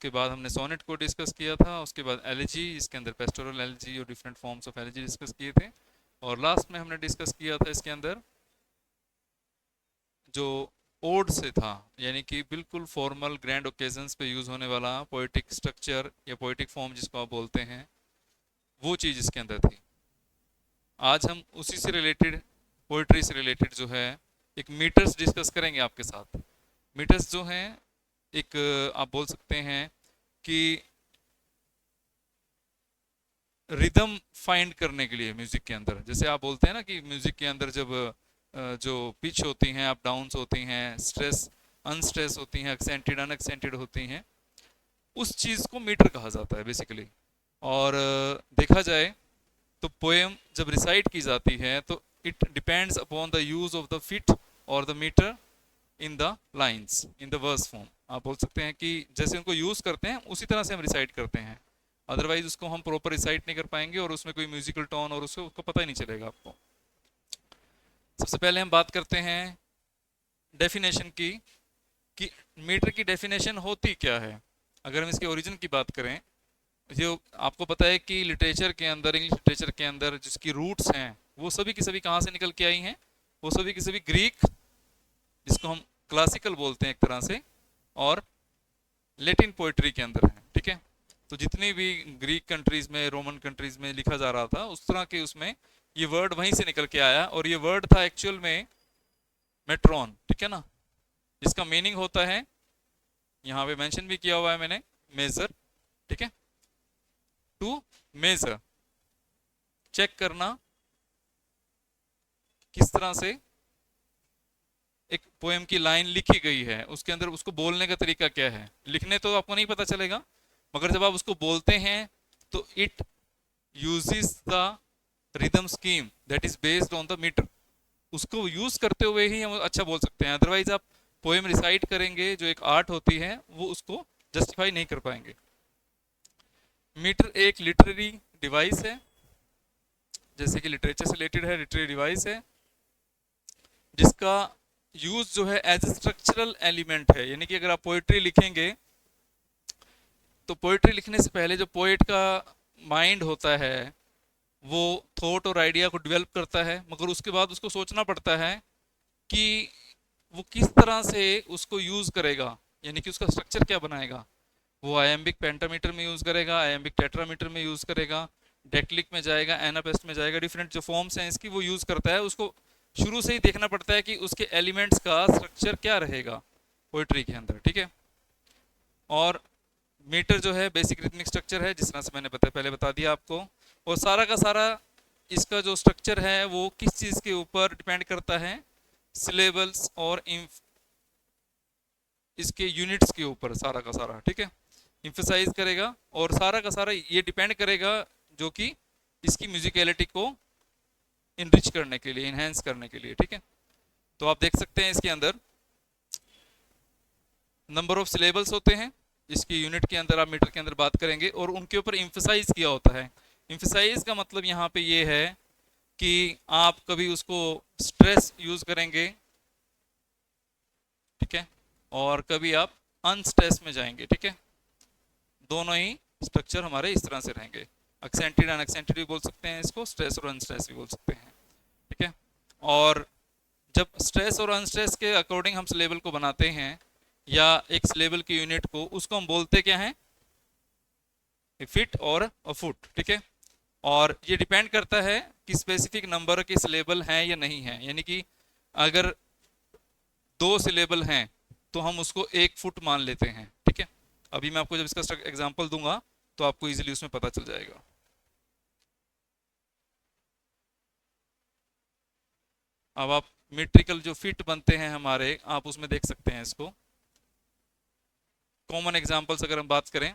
उसके बाद हमने सोनेट को डिस्कस किया था, उसके बाद एलिजी, इसके अंदर पेस्टोरल एलिजी और different forms of elegy discuss किए थे, और लास्ट में हमने डिस्कस किया था इसके अंदर जो ओड से था, यानी कि बिल्कुल फॉर्मल ग्रैंड ओकेजन्स पे यूज होने वाला पोएटिक स्ट्रक्चर या पोएटिक फॉर्म जिसको आप बोलते हैं, वो चीज इसके अंदर थी। आज हम उसी से रिलेटेड, पोएट्री से रिलेटेड जो है एक मीटर्स डिस्कस करेंगे आपके साथ। मीटर्स जो हैं एक आप बोल सकते हैं कि रिदम फाइंड करने के लिए म्यूजिक के अंदर, जैसे आप बोलते हैं ना कि म्यूजिक के अंदर जब जो पिच होती हैं, अप डाउन्स होती हैं, स्ट्रेस अनस्ट्रेस होती हैं, एक्सेंटेड अनएक्सेंटेड होती हैं, उस चीज को मीटर कहा जाता है बेसिकली। और देखा जाए तो पोएम जब रिसाइट की जाती है तो it depends upon the use of the feet और the metre in the lines in the verse form. आप बोल सकते हैं कि जैसे उनको यूज करते हैं उसी तरह से हम रिसाइट करते हैं, अदरवाइज उसको हम प्रॉपर रिसाइट नहीं कर पाएंगे और उसमें कोई म्यूजिकल टोन और उसको पता ही नहीं चलेगा आपको। सबसे पहले हम बात करते हैं डेफिनेशन की, कि मीटर की डेफिनेशन होती क्या है। अगर हम इसके ओरिजिन की बात करें, जो आपको पता है कि लिटरेचर के अंदर, इंग्लिश लिटरेचर के अंदर जिसकी रूट्स हैं वो सभी की सभी कहाँ से निकल के आई हैं, वो सभी की सभी ग्रीक, जिसको हम क्लासिकल बोलते हैं एक तरह से, और लेटिन पोइट्री के अंदर है। ठीक है, तो जितनी भी ग्रीक कंट्रीज में, रोमन कंट्रीज में लिखा जा रहा था उस तरह के उसमें ये वर्ड वहीं से निकल के आया, और ये वर्ड था एक्चुअल में मेट्रॉन। ठीक है ना, जिसका मीनिंग होता है, यहाँ पे मेंशन भी किया हुआ है मैंने, मेजर। ठीक है, टू मेजर, चेक करना किस तरह से एक पोएम की लाइन लिखी गई है, उसके अंदर उसको बोलने का तरीका क्या है। लिखने तो आपको नहीं पता चलेगा, मगर जब आप उसको बोलते हैं तो it uses the rhythm scheme that is based on the metre. उसको यूज करते हुए ही हम अच्छा बोल सकते हैं, अदरवाइज आप पोएम रिसाइट करेंगे जो एक आर्ट होती है वो उसको जस्टिफाई नहीं कर पाएंगे। मीटर एक लिटरेरी डिवाइस है, जैसे कि लिटरेचर से रिलेटेड है, लिटरेरी डिवाइस है जिसका यूज जो है एज स्ट्रक्चरल एलिमेंट है। यानी कि अगर आप पोएट्री लिखेंगे तो पोएट्री लिखने से पहले जो पोएट का माइंड होता है वो थॉट और आइडिया को डेवलप करता है, मगर उसके बाद उसको सोचना पड़ता है कि वो किस तरह से उसको यूज करेगा, यानी कि उसका स्ट्रक्चर क्या बनाएगा। वो आयम्बिक पेंटामीटर में यूज करेगा, आयम्बिक टेट्रामीटर में यूज करेगा, डेक्लिक में जाएगा, एनापेस्ट में जाएगा, डिफरेंट जो फॉर्म्स हैं इसकी वो यूज करता है। उसको शुरू से ही देखना पड़ता है कि उसके एलिमेंट्स का स्ट्रक्चर क्या रहेगा पोइट्री के अंदर। ठीक है, और मीटर जो है बेसिक रिथमिक स्ट्रक्चर है, जिस तरह से मैंने पहले बता दिया आपको, और सारा का सारा इसका जो स्ट्रक्चर है वो किस चीज के ऊपर डिपेंड करता है, सिलेबल्स और इसके यूनिट्स के ऊपर सारा का सारा। ठीक है, इम्फेसाइज करेगा, और सारा का सारा ये डिपेंड करेगा जो कि इसकी म्यूजिकलिटी को इनरिच करने के लिए, इनहेंस करने के लिए। ठीक है, तो आप देख सकते हैं इसके अंदर नंबर ऑफ सिलेबल्स होते हैं, इसकी यूनिट के अंदर आप मीटर के अंदर बात करेंगे, और उनके ऊपर इम्फेसाइज किया होता है। इम्फेसाइज का मतलब यहाँ पे ये है कि आप कभी उसको स्ट्रेस यूज करेंगे, ठीक है, और कभी आप अनस्ट्रेस में जाएंगे। ठीक है, दोनों ही स्ट्रक्चर हमारे इस तरह से रहेंगे। एक्सेंटेड अनएक्सेंटेड भी बोल सकते हैं इसको, स्ट्रेस और अनस्ट्रेस भी बोल सकते हैं। ठीक है, और जब स्ट्रेस और अनस्ट्रेस के अकॉर्डिंग हम स्लेबल को बनाते हैं या एक स्लेबल की यूनिट को, उसको हम बोलते क्या है, फिट और अ फुट। ठीक है, और ये डिपेंड करता है कि स्पेसिफिक नंबर के सिलेबल हैं या नहीं है। यानी कि अगर दो सिलेबल हैं तो हम उसको एक फुट मान लेते हैं। ठीक है, अभी मैं आपको जब इसका एग्जांपल दूंगा तो आपको इजीली उसमें पता चल जाएगा। अब आप मेट्रिकल जो फिट बनते हैं हमारे, आप उसमें देख सकते हैं इसको। कॉमन एग्जांपल्स अगर हम बात करें,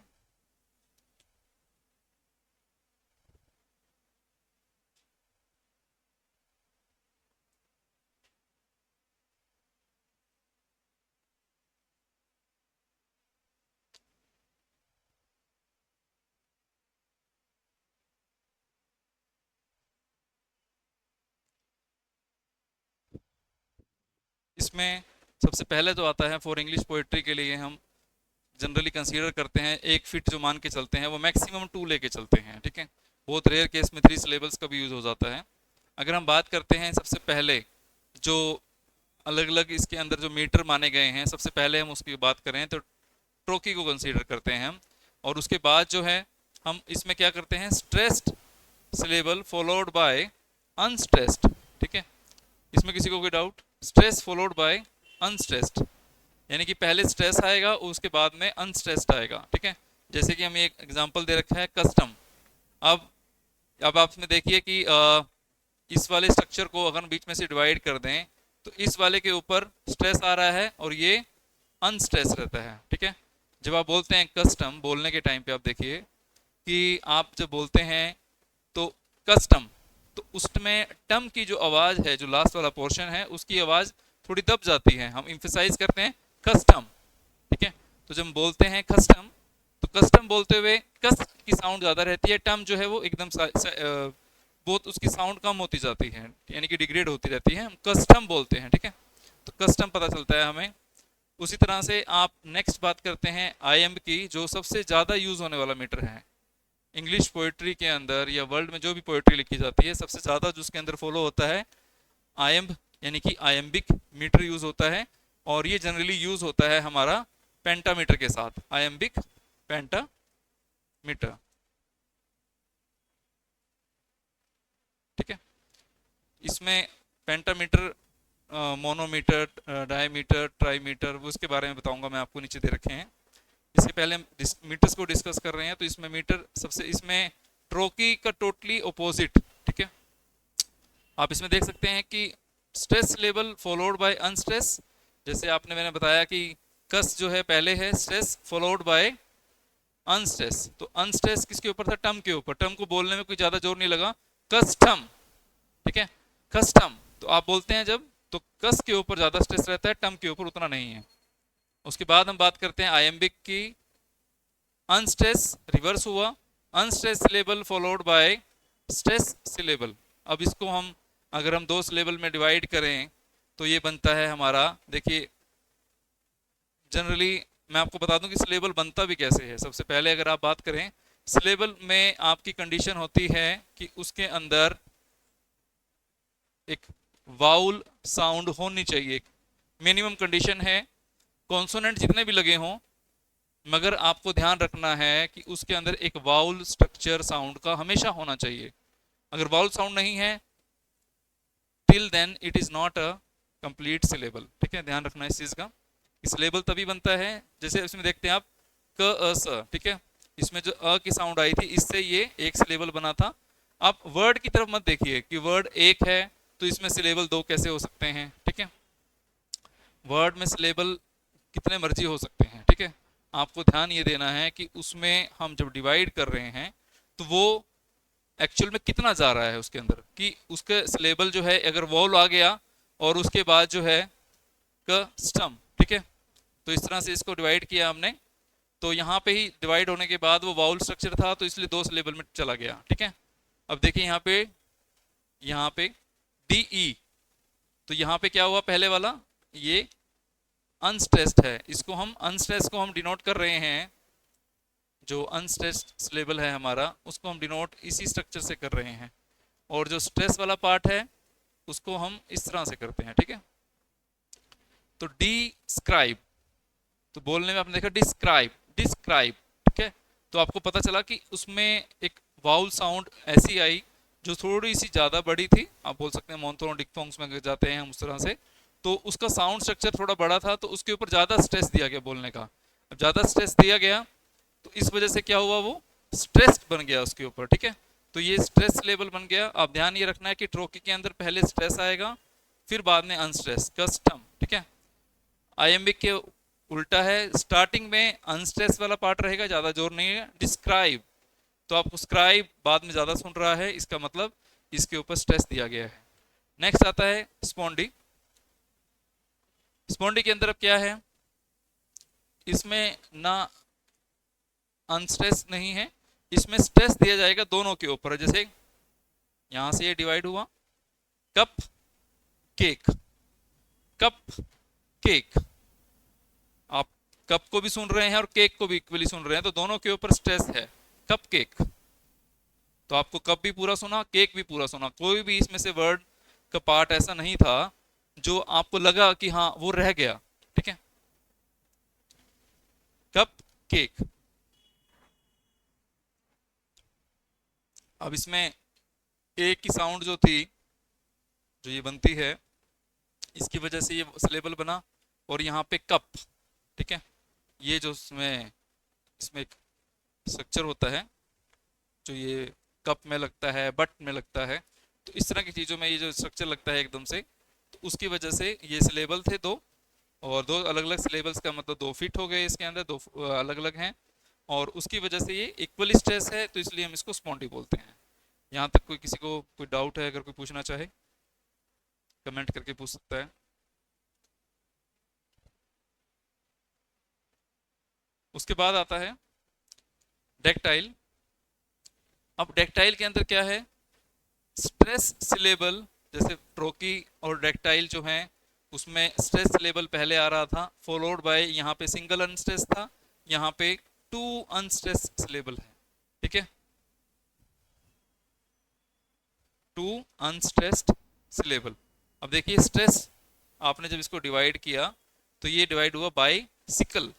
इसमें सबसे पहले तो आता है फॉर इंग्लिश पोएट्री के लिए हम जनरली कंसीडर करते हैं, 1 फीट जो मान के चलते हैं, वो मैक्सिमम 2 लेके चलते हैं, ठीक है। बहुत रेयर केस में 3 सिलेबल्स का भी यूज हो जाता है। अगर हम बात करते हैं सबसे पहले जो अलग अलग इसके अंदर जो मीटर माने गए हैं, सबसे पहले हम उसकी बात करें तो ट्रोकी को कंसीडर करते हैं हम। और उसके बाद जो है हम इसमें क्या करते हैं, stressed syllable followed by unstressed, ठीक है। इसमें किसी को कोई doubt? Stress followed bye unstressed, यानी कि पहले स्ट्रेस आएगा उसके बाद में अनस्ट्रेस्ड आएगा, ठीक है। जैसे कि हमें एक एग्जांपल दे रखा है कस्टम। अब आप इसमें देखिए कि इस वाले स्ट्रक्चर को अगर बीच में से डिवाइड कर दें तो इस वाले के ऊपर स्ट्रेस आ रहा है और ये अनस्ट्रेस रहता है, ठीक है। जब आप बोलते हैं कस्टम, बोलने के टाइम पे आप देखिए कि आप जब बोलते हैं तो कस्टम, तो उसमें टम की जो आवाज है, जो लास्ट वाला पोर्शन है, उसकी आवाज थोड़ी दब जाती है, हम इंफेसाइज करते हैं कस्टम, ठीक है। तो जब हम बोलते हैं कस्टम, तो कस्टम बोलते हुए कस की साउंड ज्यादा रहती है, टम जो है वो एकदम बहुत उसकी साउंड कम होती जाती है, यानी कि डिग्रेड होती रहती है, हम कस्टम बोलते हैं, ठीक है। तो कस्टम पता चलता है हमें। उसी तरह से आप नेक्स्ट बात करते हैं आईएम की, जो सबसे ज्यादा यूज होने वाला मीटर है इंग्लिश पोएट्री के अंदर या वर्ल्ड में जो भी पोएट्री लिखी जाती है, सबसे ज्यादा जो उसके अंदर फॉलो होता है आयम्ब, यानी कि आयम्बिक मीटर यूज होता है। और ये जनरली यूज होता है हमारा पेंटामीटर के साथ, आयम्बिक पेंटामीटर, ठीक है। इसमें पेंटामीटर, मोनोमीटर, डायमीटर, ट्राईमीटर, वो उसके बारे में बताऊंगा मैं आपको, नीचे दे रखे हैं। इससे पहले हम मीटर्स को डिस्कस कर रहे हैं, तो इसमें मीटर सबसे, इसमें ट्रोकी का टोटली ऑपोजिट, ठीक है। आप इसमें देख सकते हैं कि stress level followed by unstress, जैसे आपने मैंने बताया कि कस जो है पहले है स्ट्रेस फॉलोड बाय अनस्ट्रेस, तो अनस्ट्रेस किसके ऊपर था? टम के ऊपर। टम को बोलने में कोई ज्यादा जोर नहीं लगा, कस्टम, ठीक है, कस्टम। तो आप बोलते हैं जब, तो कस के ऊपर ज्यादा स्ट्रेस रहता है, टम के ऊपर उतना नहीं है। उसके बाद हम बात करते हैं आयम्बिक की, अनस्ट्रेस रिवर्स हुआ, unstress syllable followed by stress syllable. अब इसको हम अगर हम 2 सिलेबल में डिवाइड करें तो ये बनता है हमारा, देखिए जनरली मैं आपको बता दूं कि सिलेबल बनता भी कैसे है। सबसे पहले अगर आप बात करें सिलेबल में, आपकी कंडीशन होती है कि उसके अंदर एक वाउल साउंड होनी चाहिए, मिनिमम कंडीशन है। कॉन्सोनेंट जितने भी लगे हों, मगर आपको ध्यान रखना है कि उसके अंदर एक वाउल स्ट्रक्चर साउंड का हमेशा होना चाहिए। अगर वाउल साउंड नहीं है, till then it is not a complete syllable, ठीक है। ध्यान रखना इस चीज का। सिलेबल तभी बनता है, जैसे इसमें देखते हैं आप क अ स, ठीक है। इसमें जो अ की साउंड आई थी, इससे ये एक सिलेबल बना था। आप वर्ड की तरफ मत देखिए कि वर्ड एक है तो इसमें सिलेबल 2 कैसे हो सकते हैं, ठीक है। वर्ड में सिलेबल कितने मर्जी हो सकते हैं, ठीक है। आपको ध्यान ये देना है कि उसमें हम जब डिवाइड कर रहे हैं तो वो एक्चुअल में कितना जा रहा है उसके अंदर, कि उसके सिलेबल जो है अगर वॉल आ गया और उसके बाद जो है कस्टम, ठीक है। तो इस तरह से इसको डिवाइड किया हमने, तो यहाँ पे ही डिवाइड होने के बाद वो वाउल स्ट्रक्चर था तो इसलिए 2 सिलेबल में चला गया, ठीक है। अब देखिए यहाँ पे डी ई, तो यहाँ पे क्या हुआ, पहले वाला ये अनस्ट्रेस्ड है, इसको हम अनस्ट्रेस को हम डिनोट कर रहे हैं, जो अनस्ट्रेस्ड लेवल है हमारा उसको हम डिनोट इसी स्ट्रक्चर से कर रहे हैं, और जो स्ट्रेस वाला पार्ट है उसको हम इस तरह से करते हैं, ठीक है। तो डिस्क्राइब, तो बोलने में आपने देखा डिस्क्राइब, डिस्क्राइब, ठीक है। तो आपको पता चला कि उसमें एक वाउल साउंड ऐसी आई जो थोड़ी सी ज्यादा बड़ी थी, आप बोल सकते हैं मोनोटोन डिक्थोंग्स में जाते हैं हम उस तरह से, तो उसका साउंड स्ट्रक्चर थोड़ा बड़ा था तो उसके ऊपर ज्यादा स्ट्रेस दिया गया बोलने का। अब ज्यादा स्ट्रेस दिया गया तो इस वजह से क्या हुआ, वो स्ट्रेस बन गया उसके ऊपर, ठीक है। तो ये स्ट्रेस लेवल बन गया। आप ध्यान ये रखना है कि ट्रोकी के अंदर पहले स्ट्रेस आएगा फिर बाद में अनस्ट्रेस, कस्टम, ठीक है। आईएमबिक के उल्टा है, स्टार्टिंग में अनस्ट्रेस वाला पार्ट रहेगा, ज्यादा जोर नहीं है। डिस्क्राइब, तो आपको स्क्राइब बाद में ज्यादा सुन रहा है, इसका मतलब इसके ऊपर स्ट्रेस दिया गया है। नेक्स्ट आता है स्पॉन्डी। स्पॉन्डी के अंदर अब क्या है, इसमें ना अनस्ट्रेस नहीं है, इसमें स्ट्रेस दिया जाएगा दोनों के ऊपर। जैसे यहां से ये डिवाइड हुआ, कप केक, कप केक, आप कप को भी सुन रहे हैं और केक को भी इक्वली सुन रहे हैं, तो दोनों के ऊपर स्ट्रेस है। कप केक, तो आपको कप भी पूरा सुना, केक भी पूरा सुना, कोई भी इसमें से वर्ड का पार्ट ऐसा नहीं था जो आपको लगा कि हाँ वो रह गया। ठीक है, कप केक। अब इसमें एक की साउंड जो थी, जो ये बनती है, इसकी वजह से ये सिलेबल बना। और यहाँ पे कप, ठीक है, ये जो इसमें इसमें एक स्ट्रक्चर होता है जो ये कप में लगता है, बट में लगता है, तो इस तरह की चीज़ों में ये जो स्ट्रक्चर लगता है एकदम से, तो उसकी वजह से ये सिलेबल थे दो, और दो अलग अलग सिलेबल्स का मतलब दो फिट हो गए इसके अंदर, दो अलग अलग हैं, और उसकी वजह से ये इक्वली स्ट्रेस है, तो इसलिए हम इसको स्पॉन्डी बोलते हैं। यहाँ तक कोई किसी को कोई डाउट है, अगर कोई पूछना चाहे कमेंट करके पूछ सकता है। उसके बाद आता है डेक्टाइल। अब डेक्टाइल के अंदर क्या है, स्ट्रेस सिलेबल, जैसे ट्रोकी और डेक्टाइल जो हैं उसमें स्ट्रेस सिलेबल पहले आ रहा था, फॉलोड बाय यहाँ पे सिंगल अनस्ट्रेस था, यहाँ पे टू अनस्ट्रेस सिलेबल है। ठीक है, टू अनस्ट्रेस्ड सिलेबल। अब देखिए स्ट्रेस, आपने जब इसको डिवाइड किया तो ये डिवाइड हुआ बाय सिकल।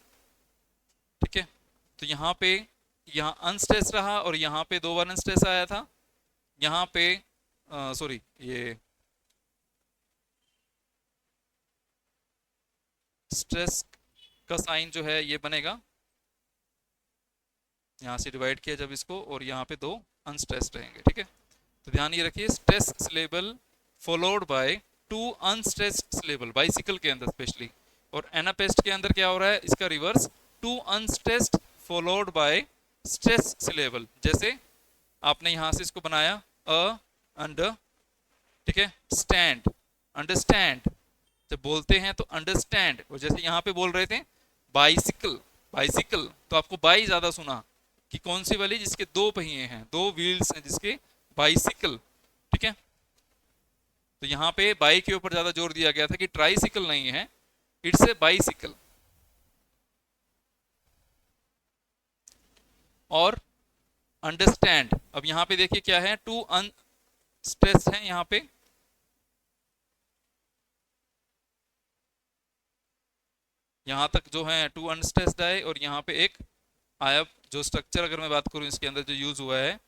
ठीक है, तो यहाँ पे यहाँ अनस्ट्रेस रहा और यहाँ पे दो बार अनस्ट्रेस आया था। यहाँ पे सॉरी, ये स्ट्रेस का साइन जो है ये बनेगा, यहाँ से डिवाइड किया जब इसको, और यहाँ पे दो अनस्ट्रेस रहेंगे। ठीक है, तो ध्यान ये रखिए, stress syllable followed by two unstressed syllable, bicycle के अंदर स्पेशली। और एनापेस्ट के अंदर क्या हो रहा है, इसका reverse, two unstressed followed by stress syllable. जैसे आपने यहाँ से इसको बनाया अ अंडर, ठीक है, स्टैंड, अंडरस्टैंड, जब बोलते हैं तो अंडरस्टैंड, और जैसे यहाँ पे बोल रहे थे बाइसिकल, बाइसिकल, तो आपको बाई ज्यादा सुना कि कौन सी वाली, जिसके दो पहिए हैं, दो व्हील्स हैं, जिसके बाइसिकल। ठीक है, तो यहाँ पे बाई के ऊपर ज्यादा जोर दिया गया था कि ट्राइसिकल नहीं है, इट्स ए बाइसिकल। और अंडरस्टैंड, अब यहाँ पे देखिए क्या है, टू अनस्ट्रेस है यहाँ पे, यहाँ तक जो है टू अनस्ट्रेस्ड है, और यहाँ पे एक आया, जो स्ट्रक्चर अगर मैं बात करूँ इसके अंदर जो यूज हुआ है,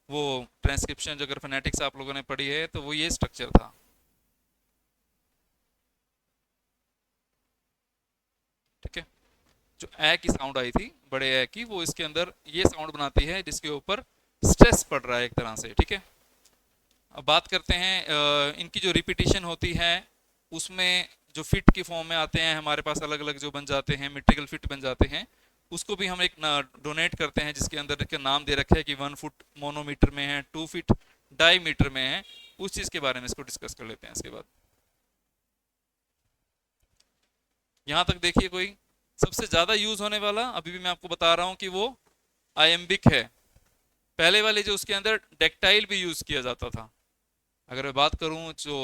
वो ट्रांसक्रिप्शन जो अगर फोनेटिक्स आप लोगों ने पढ़ी है तो वो ये स्ट्रक्चर था। ठीक है, जो ए की साउंड आई थी, बड़े ए की, वो इसके अंदर ये साउंड बनाती है जिसके ऊपर स्ट्रेस पड़ रहा है एक तरह से। ठीक है, अब बात करते हैं इनकी जो रिपीटिशन होती है, उसमें जो फिट की फॉर्म में आते हैं हमारे पास, अलग अलग जो बन जाते हैं, मेट्रिकल फिट बन जाते हैं, उसको भी हम एक डोनेट करते हैं, जिसके अंदर इसका नाम दे रखा है कि 1 फुट मोनोमीटर में है, 2 फीट डाईमीटर में है। उस चीज के बारे में इसको डिस्कस कर लेते हैं इसके बाद। यहां तक देखिए, कोई सबसे ज्यादा यूज होने वाला, अभी भी मैं आपको बता रहा हूं कि वो आयम्बिक है। पहले वाले जो उसके अंदर डेक्टाइल भी यूज किया जाता था। अगर मैं बात करूं जो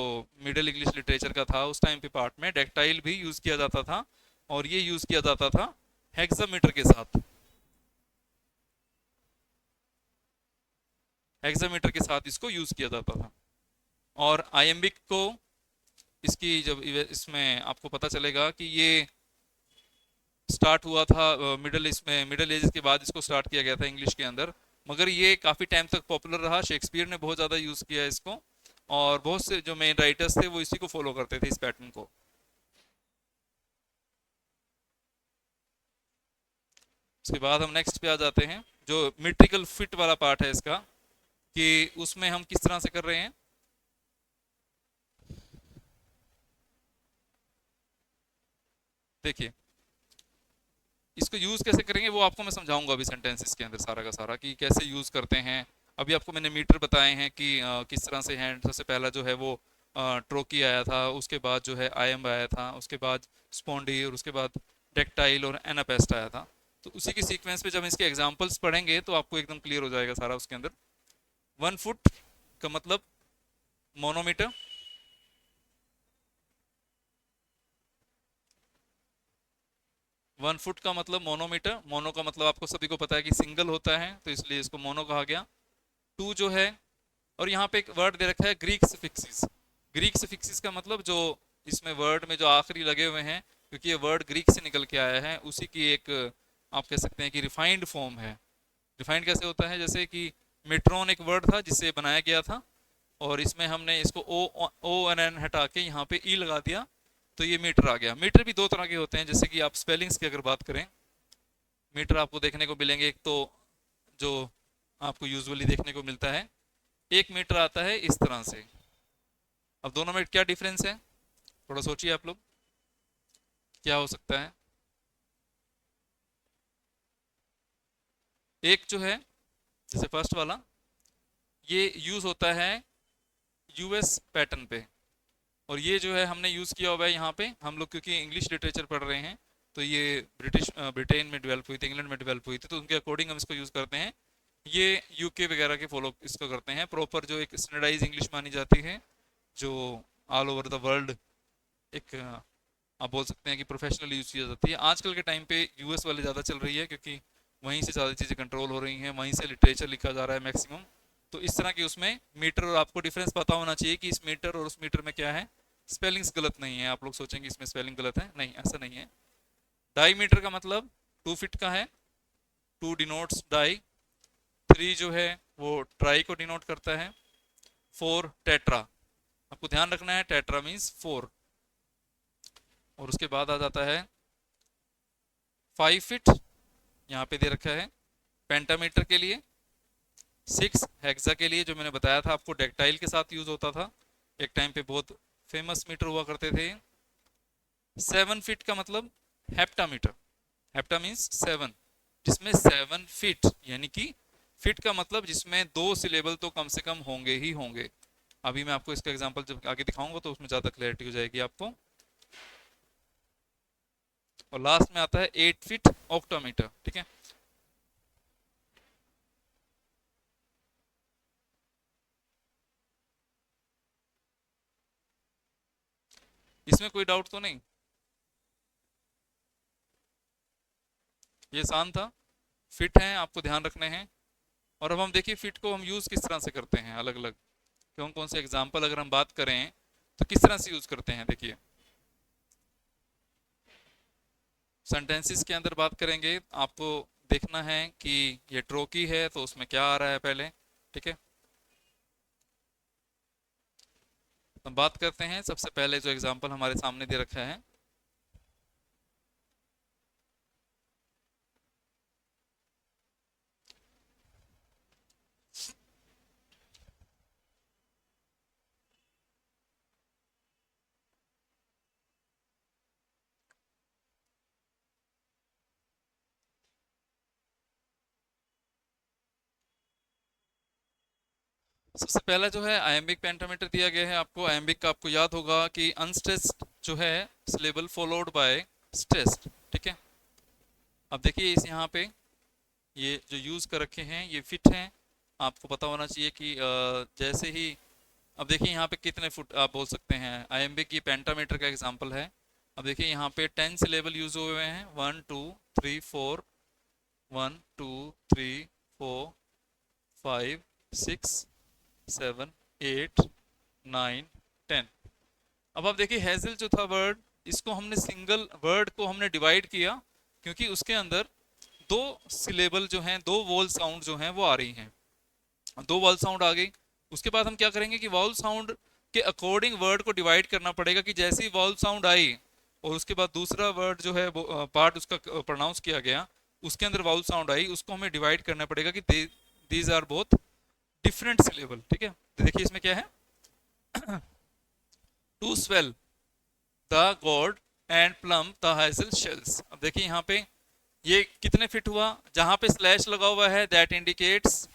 मिडिल इंग्लिश लिटरेचर का था उस टाइम पे, पार्ट में डेक्टाइल भी यूज किया जाता था, और ये यूज किया जाता था हेक्सामीटर के साथ, हेक्सामीटर के साथ इसको यूज किया जाता था। और आयम्बिक को, इसकी जब इसमें आपको पता चलेगा कि ये स्टार्ट हुआ था मिडिल, इसमें मिडिल एजेस के बाद इसको स्टार्ट किया गया था इंग्लिश के अंदर, मगर ये काफ़ी टाइम तक पॉपुलर रहा। शेक्सपियर ने बहुत ज़्यादा यूज़ किया इसको, और बहुत से जो मेन राइटर्स थे वो इसी को फॉलो करते थे, इस पैटर्न को। उसके बाद हम नेक्स्ट पे आ जाते हैं, जो मेट्रिकल फिट वाला पार्ट है इसका, कि उसमें हम किस तरह से कर रहे हैं। देखिए, इसको यूज कैसे करेंगे वो आपको मैं समझाऊंगा अभी सेंटेंसेस के अंदर, सारा का सारा कि कैसे यूज करते हैं। अभी आपको मैंने मीटर बताए हैं कि किस तरह से हैं। सबसे पहला जो है वो ट्रोकी आया था, उसके बाद जो है आयम आया था, उसके बाद स्पॉन्डी, और उसके बाद टेक्टाइल और एनापेस्ट आया था। तो उसी की सीक्वेंस पे जब इसके एग्जाम्पल्स पढ़ेंगे तो आपको एकदम क्लियर हो जाएगा सारा उसके अंदर। 1 फुट का मतलब मोनोमीटर, 1 फुट का मतलब मोनोमीटर, मोनो का मतलब आपको सभी को पता है कि सिंगल होता है, तो इसलिए इसको मोनो कहा गया। टू जो है, और यहाँ पे एक वर्ड दे रखा है ग्रीक सफिक्सिस। ग्रीक सफिक्सिस का मतलब जो इसमें वर्ड में जो आखिरी लगे हुए हैं, क्योंकि ये वर्ड ग्रीक से निकल के आया है, उसी की एक आप कह सकते हैं कि रिफाइंड फॉर्म है। रिफाइंड कैसे होता है, जैसे कि मेट्रॉन एक वर्ड था जिससे बनाया गया था, और इसमें हमने इसको ओ एन एन हटा के यहाँ पे ई लगा दिया, तो ये मीटर आ गया। मीटर भी दो तरह के होते हैं, जैसे कि आप स्पेलिंग्स की अगर बात करें, मीटर आपको देखने को मिलेंगे। एक तो जो आपको यूजुअली देखने को मिलता है, एक मीटर आता है इस तरह से। अब दोनों में क्या डिफरेंस है, थोड़ा सोचिए आप लोग, क्या हो सकता है। एक जो है, जैसे फर्स्ट वाला, ये यूज होता है यूएस पैटर्न पे, और ये जो है हमने यूज किया हुआ है यहाँ पे। हम लोग क्योंकि इंग्लिश लिटरेचर पढ़ रहे हैं, तो ये ब्रिटेन में डेवलप हुई थी, इंग्लैंड में डेवलप हुई थी, तो उनके अकॉर्डिंग हम इसको यूज करते हैं। ये यूके वगैरह के फॉलो इसको करते हैं, प्रॉपर जो एक स्टैंडर्डाइज इंग्लिश मानी जाती है, जो ऑल ओवर द वर्ल्ड एक आप बोल सकते हैं कि प्रोफेशनल यूज की जाती है। आजकल के टाइम पे यूएस वाले ज़्यादा चल रही है, क्योंकि वहीं से ज़्यादा चीज़ें कंट्रोल हो रही हैं, वहीं से लिटरेचर लिखा जा रहा है मैक्सिमम। तो इस तरह की उसमें मीटर, और आपको डिफरेंस पता होना चाहिए कि इस मीटर और उस मीटर में क्या है। स्पेलिंग्स गलत नहीं है, आप लोग सोचेंगे इसमें स्पेलिंग गलत है, नहीं, ऐसा नहीं है। डाई मीटर का मतलब 2 फीट का है, टू डिनोट्स डाई। थ्री जो है वो ट्राई को डिनोट करता है। फोर टेट्रा, आपको ध्यान रखना है, टेट्रा मीन्स 4। और उसके बाद आ जाता है 5 फीट, यहाँ पे दे रखा है पेंटामीटर के लिए। 6 हेक्सा के लिए, जो मैंने बताया था आपको डेक्टाइल के साथ यूज होता था, एक टाइम पे बहुत फेमस मीटर हुआ करते थे। 7 फीट का मतलब हेप्टामीटर, हेप्टा मीन्स 7, जिसमें 7 फीट, यानी कि फिट का मतलब जिसमें 2 सिलेबल तो कम से कम होंगे ही होंगे। अभी मैं आपको इसका एग्जांपल जब आगे दिखाऊंगा तो उसमें ज्यादा क्लैरिटी हो जाएगी आपको। और लास्ट में आता है 8 फीट ऑक्टोमीटर, ठीक है। इसमें कोई डाउट तो नहीं, ये आसान था। फिट हैं, आपको ध्यान रखने हैं। और अब हम देखिए फिट को हम यूज किस तरह से करते हैं, अलग अलग कौन कौन से एग्जाम्पल अगर हम बात करें तो किस तरह से यूज करते हैं। देखिए सेंटेंसेस के अंदर बात करेंगे, आपको देखना है कि ये ट्रोकी है तो उसमें क्या आ रहा है पहले, ठीक है। तो बात करते हैं, सबसे पहले जो एग्जाम्पल हमारे सामने दे रखा है, सबसे पहला जो है आयम्बिक पेंटामीटर दिया गया है आपको। आयम्बिक का आपको याद होगा कि अनस्ट्रेस्ड जो है सिलेबल फॉलोड बाय स्ट्रेस्ड, ठीक है। अब देखिए इस यहाँ पे ये जो यूज कर रखे हैं ये फिट हैं, आपको पता होना चाहिए कि जैसे ही, अब देखिए यहाँ पे कितने फुट आप बोल सकते हैं, आयम्बिक ये पेंटामीटर का एग्जांपल है। अब देखिए यहाँ पे 10 सिलेबल यूज हुए हुए हैं, 1 2 3 4, 1 2 3 4 5 6 7 8 9 10। अब आप देखिए हैजल जो था वर्ड, इसको हमने सिंगल वर्ड को हमने डिवाइड किया, क्योंकि उसके अंदर 2 सिलेबल जो हैं, 2 वॉल साउंड जो हैं वो आ रही हैं, 2 वॉल साउंड आ गई। उसके बाद हम क्या करेंगे कि वॉल साउंड के अकॉर्डिंग वर्ड को डिवाइड करना पड़ेगा, कि जैसी वॉल साउंड आई और उसके बाद दूसरा वर्ड जो है पार्ट उसका प्रोनाउंस किया गया, उसके अंदर वॉल साउंड आई, उसको हमें डिवाइड करना पड़ेगा कि these are both different syllable, ठीक है। तो देखिए इसमें क्या है, to swell the gourd and plump the hazel shells. अब देखिए यहाँ पे ये कितने फिट हुआ, जहां पे स्लैश लगा हुआ है दैट इंडिकेट्स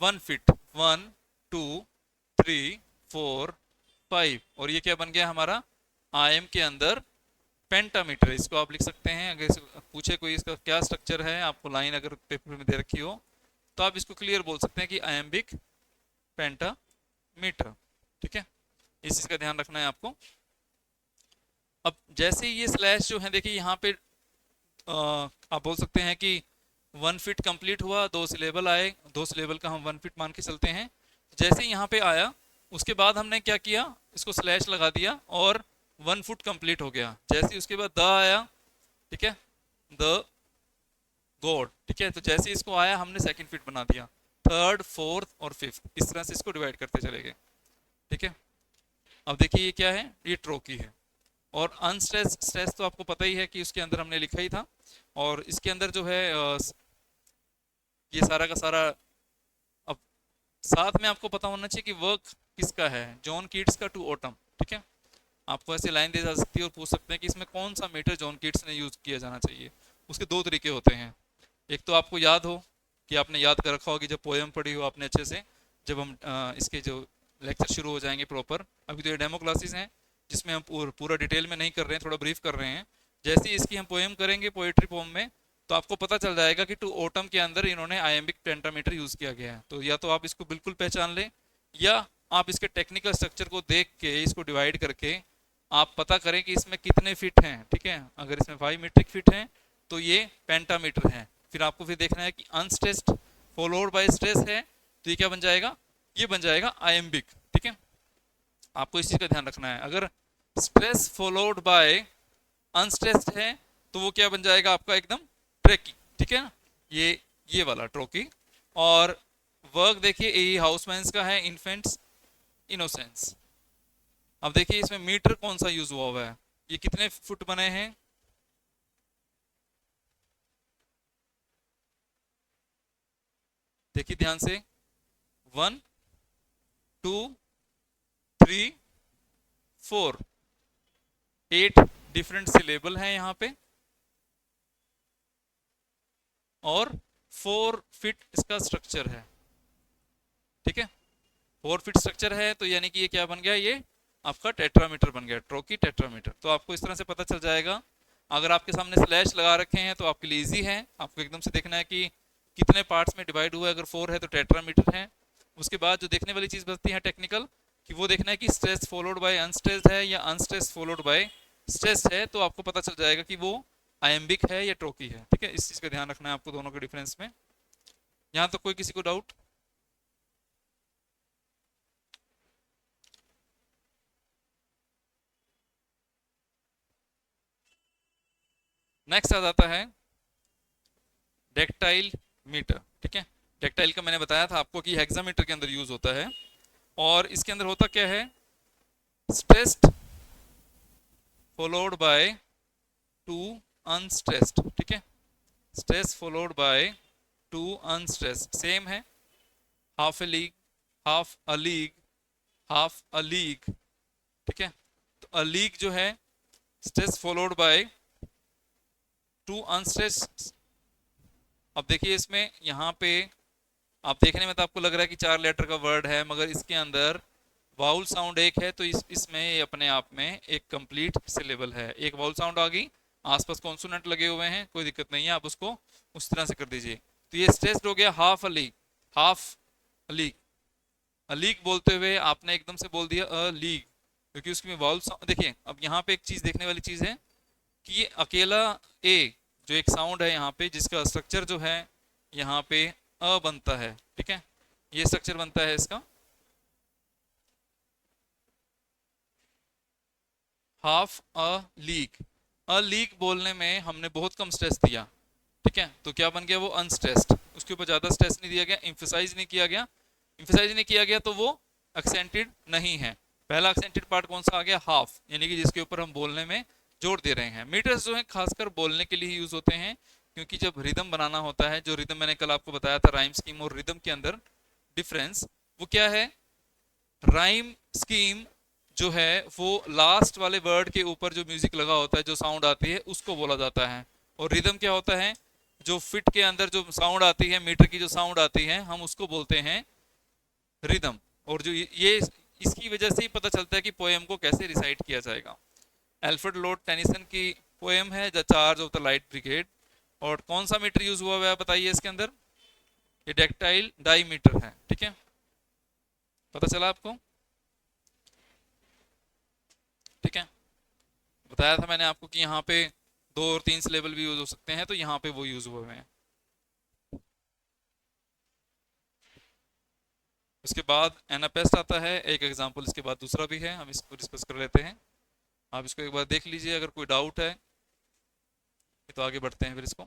1 फीट, 1 2 3 4 5, और ये क्या बन गया हमारा आईएम के अंदर पेंटामीटर। इसको आप लिख सकते हैं, अगर पूछे कोई इसका क्या स्ट्रक्चर है, आपको लाइन अगर पेपर में दे रखी हो तो आप इसको क्लियर बोल सकते हैं कि आयम्बिक पेंटामीटर, ठीक है। इस चीज का ध्यान रखना है आपको। अब जैसे ये स्लैश जो है देखिए यहाँ पे आप बोल सकते हैं कि 1 फीट कंप्लीट हुआ, 2 सिलेबल आए, 2 सिलेबल का हम 1 फीट मान के चलते हैं। जैसे ही यहाँ पे आया उसके बाद हमने क्या किया, इसको स्लैश लगा दिया और 1 फुट कंप्लीट हो गया। जैसे ही उसके बाद द आया, ठीक है, द गॉड, ठीक है, तो जैसे इसको आया हमने 2 फीट बना दिया, 3rd 4th और 5th, इस तरह से इसको डिवाइड करते चले गए। ठीक है, अब देखिए ये क्या है, ये ट्रोकी है। और अनस्ट्रेस स्ट्रेस तो आपको पता ही है कि उसके अंदर हमने लिखा ही था। और इसके अंदर जो है ये सारा का सारा, अब साथ में आपको पता होना चाहिए कि वर्क किसका है, जॉन कीट्स का टू ऑटम। ठीक है, आपको ऐसे लाइन दी जा सकती है और पूछ सकते हैं कि इसमें कौन सा मीटर जॉन कीट्स ने यूज किया जाना चाहिए। उसके 2 तरीके होते हैं। एक तो आपको याद हो कि आपने याद कर रखा होगा कि जब पोएम पढ़ी हो आपने अच्छे से, जब हम इसके जो लेक्चर शुरू हो जाएंगे प्रॉपर, अभी तो ये डेमो क्लासेस हैं जिसमें हम पूरा डिटेल में नहीं कर रहे हैं, थोड़ा ब्रीफ कर रहे हैं। जैसे ही इसकी हम पोएम करेंगे पोएट्री पोम में, तो आपको पता चल जाएगा कि टू ऑटम के अंदर इन्होंने आयम्बिक पेंटामीटर यूज किया गया है। तो या तो आप इसको बिल्कुल पहचान लें, या आप इसके टेक्निकल स्ट्रक्चर को देख के इसको डिवाइड करके आप पता करें कि इसमें कितने फिट हैं। ठीक है, अगर इसमें 5 मीट्रिक फिट हैं तो ये पेंटामीटर है। फिर आपको फिर देखना है कि अनस्ट्रेस्ड फॉलोड बाय स्ट्रेस है, तो ये क्या बन जाएगा, ये बन जाएगा आयम्बिक। ठीक है, आपको इस चीज का ध्यान रखना है। अगर स्ट्रेस फॉलोड बाय अनस्ट्रेस्ड है तो वो क्या बन जाएगा आपका, एकदम ट्रेकी। ठीक है ना, ये वाला ट्रोकी। और वर्क देखिए ए हाउसमैन्स का है, इन्फेंट्स इनोसेंस। अब देखिए इसमें मीटर कौन सा यूज हुआ है, ये कितने फुट बने हैं, देखिए ध्यान से, 1 2 3 4, 8 डिफरेंट सिलेबल हैं यहाँ पे, और 4 फीट इसका स्ट्रक्चर है। ठीक है, 4 फीट स्ट्रक्चर है, तो यानी कि ये क्या बन गया, ये आपका टेट्रामीटर बन गया, ट्रोकी टेट्रामीटर। तो आपको इस तरह से पता चल जाएगा। अगर आपके सामने स्लैश लगा रखे हैं तो आपके लिए इजी है, आपको एकदम से देखना है कि कितने पार्ट्स में डिवाइड हुआ है। अगर 4 है तो टेट्रामीटर है। उसके बाद जो देखने वाली चीज बचती है टेक्निकल, कि वो देखना है कि स्ट्रेस फॉलोड बाय अनस्ट्रेस्ड है या अनस्ट्रेस फॉलोड बाय स्ट्रेस्ड है, तो आपको पता चल जाएगा कि वो आयम्बिक है या ट्रोकी है। ठीक है, इस चीज का ध्यान रखना है आपको दोनों के डिफरेंस में। यहाँ तो कोई किसी को डाउट? नेक्स्ट आ जाता है डेक्टाइल मीटर। ठीक है, डेक्टाइल का मैंने बताया था आपको कि हेक्सामीटर के अंदर यूज होता है। और इसके अंदर होता क्या है, stressed followed by two unstressed. ठीक है, stress followed by two unstressed same है, half a league, half a league, half a league. ठीक है, तो अ लीग जो है stress followed by two unstressed. अब देखिए इसमें यहाँ पे आप देखने में तो आपको लग रहा है कि 4 लेटर का वर्ड है, मगर इसके अंदर वाउल साउंड एक है, तो इसमें ये अपने आप में एक कंप्लीट सिलेबल है। एक वाउल साउंड आ गई, आसपास कॉन्सोनेंट लगे हुए हैं, कोई दिक्कत नहीं है, आप उसको उस तरह से कर दीजिए। तो ये स्ट्रेस्ड हो गया half a league, half a league. A league बोलते हुए आपने एकदम से बोल दिया अ लीग, क्योंकि उसकी वाउल साउंड देखिए। अब यहाँ पे एक चीज देखने वाली चीज है कि ये अकेला ए जो एक साउंड है यहाँ पे, जिसका स्ट्रक्चर जो है यहाँ पे अ बनता है। ठीक है, ये स्ट्रक्चर बनता है इसका, half a league. A league बोलने में हमने बहुत कम स्ट्रेस दिया। ठीक है, तो क्या बन गया, वो अनस्ट्रेस्ड, उसके ऊपर ज्यादा स्ट्रेस नहीं दिया गया, इम्फेसाइज नहीं किया गया। इम्फेसाइज नहीं किया गया तो वो एक्सेंटेड नहीं है। पहला एक्सेंटेड पार्ट कौन सा आ गया, हाफ, यानी कि जिसके ऊपर हम बोलने में जोर दे रहे हैं। मीटर्स जो है खासकर बोलने के लिए यूज होते हैं, क्योंकि जब रिदम बनाना होता है, जो रिदम मैंने कल आपको बताया था, राइम स्कीम और रिदम के अंदर डिफरेंस वो क्या है, राइम स्कीम जो है वो लास्ट वाले वर्ड के ऊपर जो म्यूजिक लगा होता है, जो साउंड आती है, उसको बोला जाता है। और रिदम क्या होता है, जो फिट के अंदर जो साउंड आती है, मीटर की जो साउंड आती है, हम उसको बोलते हैं रिदम। और जो ये इसकी वजह से ही पता चलता है कि पोएम को कैसे रिसाइट किया जाएगा। एल्फ्रेड लॉर्ड टेनिसन की पोएम है the charge of the light brigade. और कौन सा मीटर यूज हुआ है बताइए इसके अंदर, ये डेक्टाइल डाई मीटर है। ठीक है, पता चला आपको? ठीक है, बताया था मैंने आपको कि यहाँ पे 2 और 3 सिलेबल भी यूज हो सकते हैं, तो यहाँ पे वो यूज हुए हैं। उसके बाद एनापेस्ट आता है, एक एग्जांपल इसके बाद दूसरा भी है, हम इसको डिस्कस कर लेते हैं। आप इसको एक बार देख लीजिए, अगर कोई डाउट है तो आगे बढ़ते हैं फिर इसको।